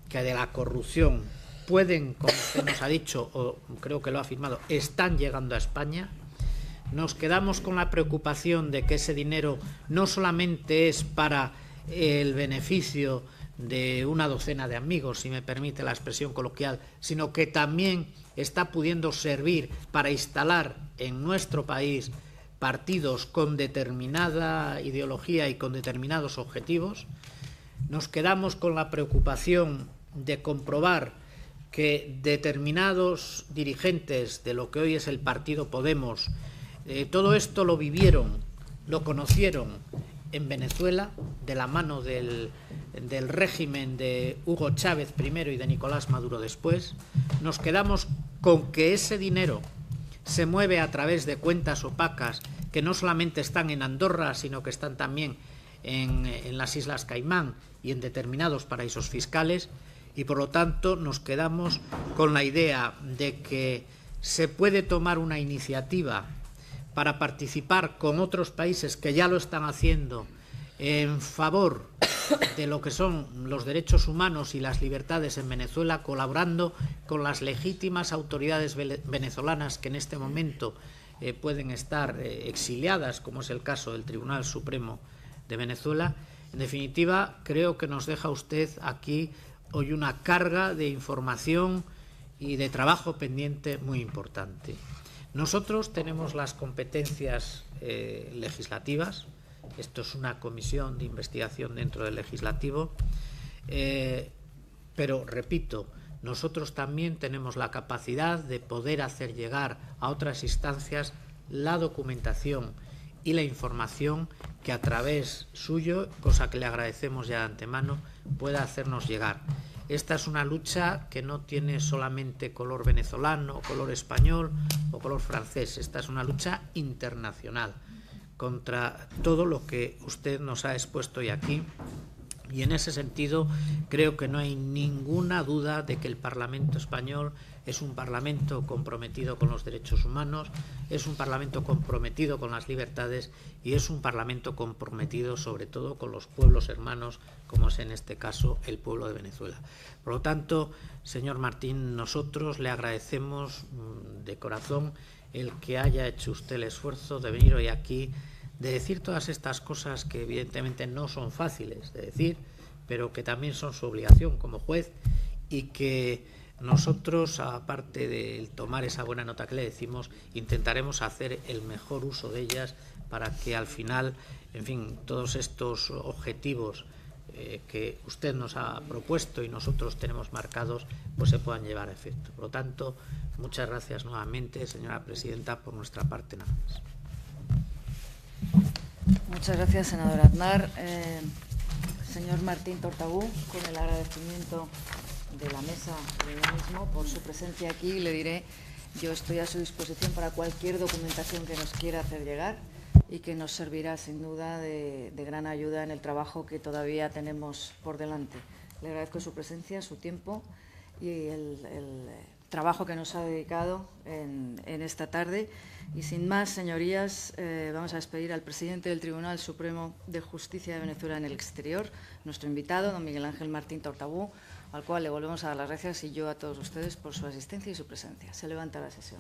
Speaker 3: que de la corrupción pueden, como usted nos ha dicho, o creo que lo ha afirmado, están llegando a España. Nos quedamos con la preocupación de que ese dinero no solamente es para el beneficio de una docena de amigos, si me permite la expresión coloquial, sino que también está pudiendo servir para instalar en nuestro país partidos con determinada ideología y con determinados objetivos. Nos quedamos con la preocupación de comprobar que determinados dirigentes de lo que hoy es el partido Podemos, todo esto lo vivieron, lo conocieron en Venezuela, de la mano del régimen de Hugo Chávez primero y de Nicolás Maduro después. Nos quedamos con que ese dinero se mueve a través de cuentas opacas que no solamente están en Andorra, sino que están también en las Islas Caimán y en determinados paraísos fiscales, y por lo tanto nos quedamos con la idea de que se puede tomar una iniciativa para participar con otros países que ya lo están haciendo en favor de lo que son los derechos humanos y las libertades en Venezuela, colaborando con las legítimas autoridades venezolanas que en este momento pueden estar exiliadas, como es el caso del Tribunal Supremo de Venezuela. En definitiva, creo que nos deja usted aquí hoy una carga de información y de trabajo pendiente muy importante. Nosotros tenemos las competencias legislativas. Esto es una comisión de investigación dentro del legislativo, pero repito, nosotros también tenemos la capacidad de poder hacer llegar a otras instancias la documentación y la información que a través suyo, cosa que le agradecemos ya de antemano, pueda hacernos llegar. Esta es una lucha que no tiene solamente color venezolano, color español o color francés. Esta es una lucha internacional contra todo lo que usted nos ha expuesto hoy aquí. Y en ese sentido creo que no hay ninguna duda de que el Parlamento español es un Parlamento comprometido con los derechos humanos, es un Parlamento comprometido con las libertades y es un Parlamento comprometido sobre todo con los pueblos hermanos, como es en este caso el pueblo de Venezuela. Por lo tanto, señor Martín, nosotros le agradecemos de corazón el que haya hecho usted el esfuerzo de venir hoy aquí, de decir todas estas cosas que evidentemente no son fáciles de decir, pero que también son su obligación como juez, y que nosotros, aparte de tomar esa buena nota que le decimos, intentaremos hacer el mejor uso de ellas para que al final, en fin, todos estos objetivos que usted nos ha propuesto y nosotros tenemos marcados, pues se puedan llevar a efecto. Por lo tanto, muchas gracias nuevamente, señora presidenta, por nuestra parte nada más.
Speaker 1: Muchas gracias, senador Aznar. Señor Martín Tortabú, con el agradecimiento de la mesa de lo mismo por su presencia aquí, le diré, yo estoy a su disposición para cualquier documentación que nos quiera hacer llegar y que nos servirá sin duda de gran ayuda en el trabajo que todavía tenemos por delante. Le agradezco su presencia, su tiempo y el trabajo que nos ha dedicado en esta tarde. Y sin más, señorías, vamos a despedir al presidente del Tribunal Supremo de Justicia de Venezuela en el exterior, nuestro invitado, don Miguel Ángel Martín Tortabú, al cual le volvemos a dar las gracias, y yo a todos ustedes por su asistencia y su presencia. Se levanta la sesión.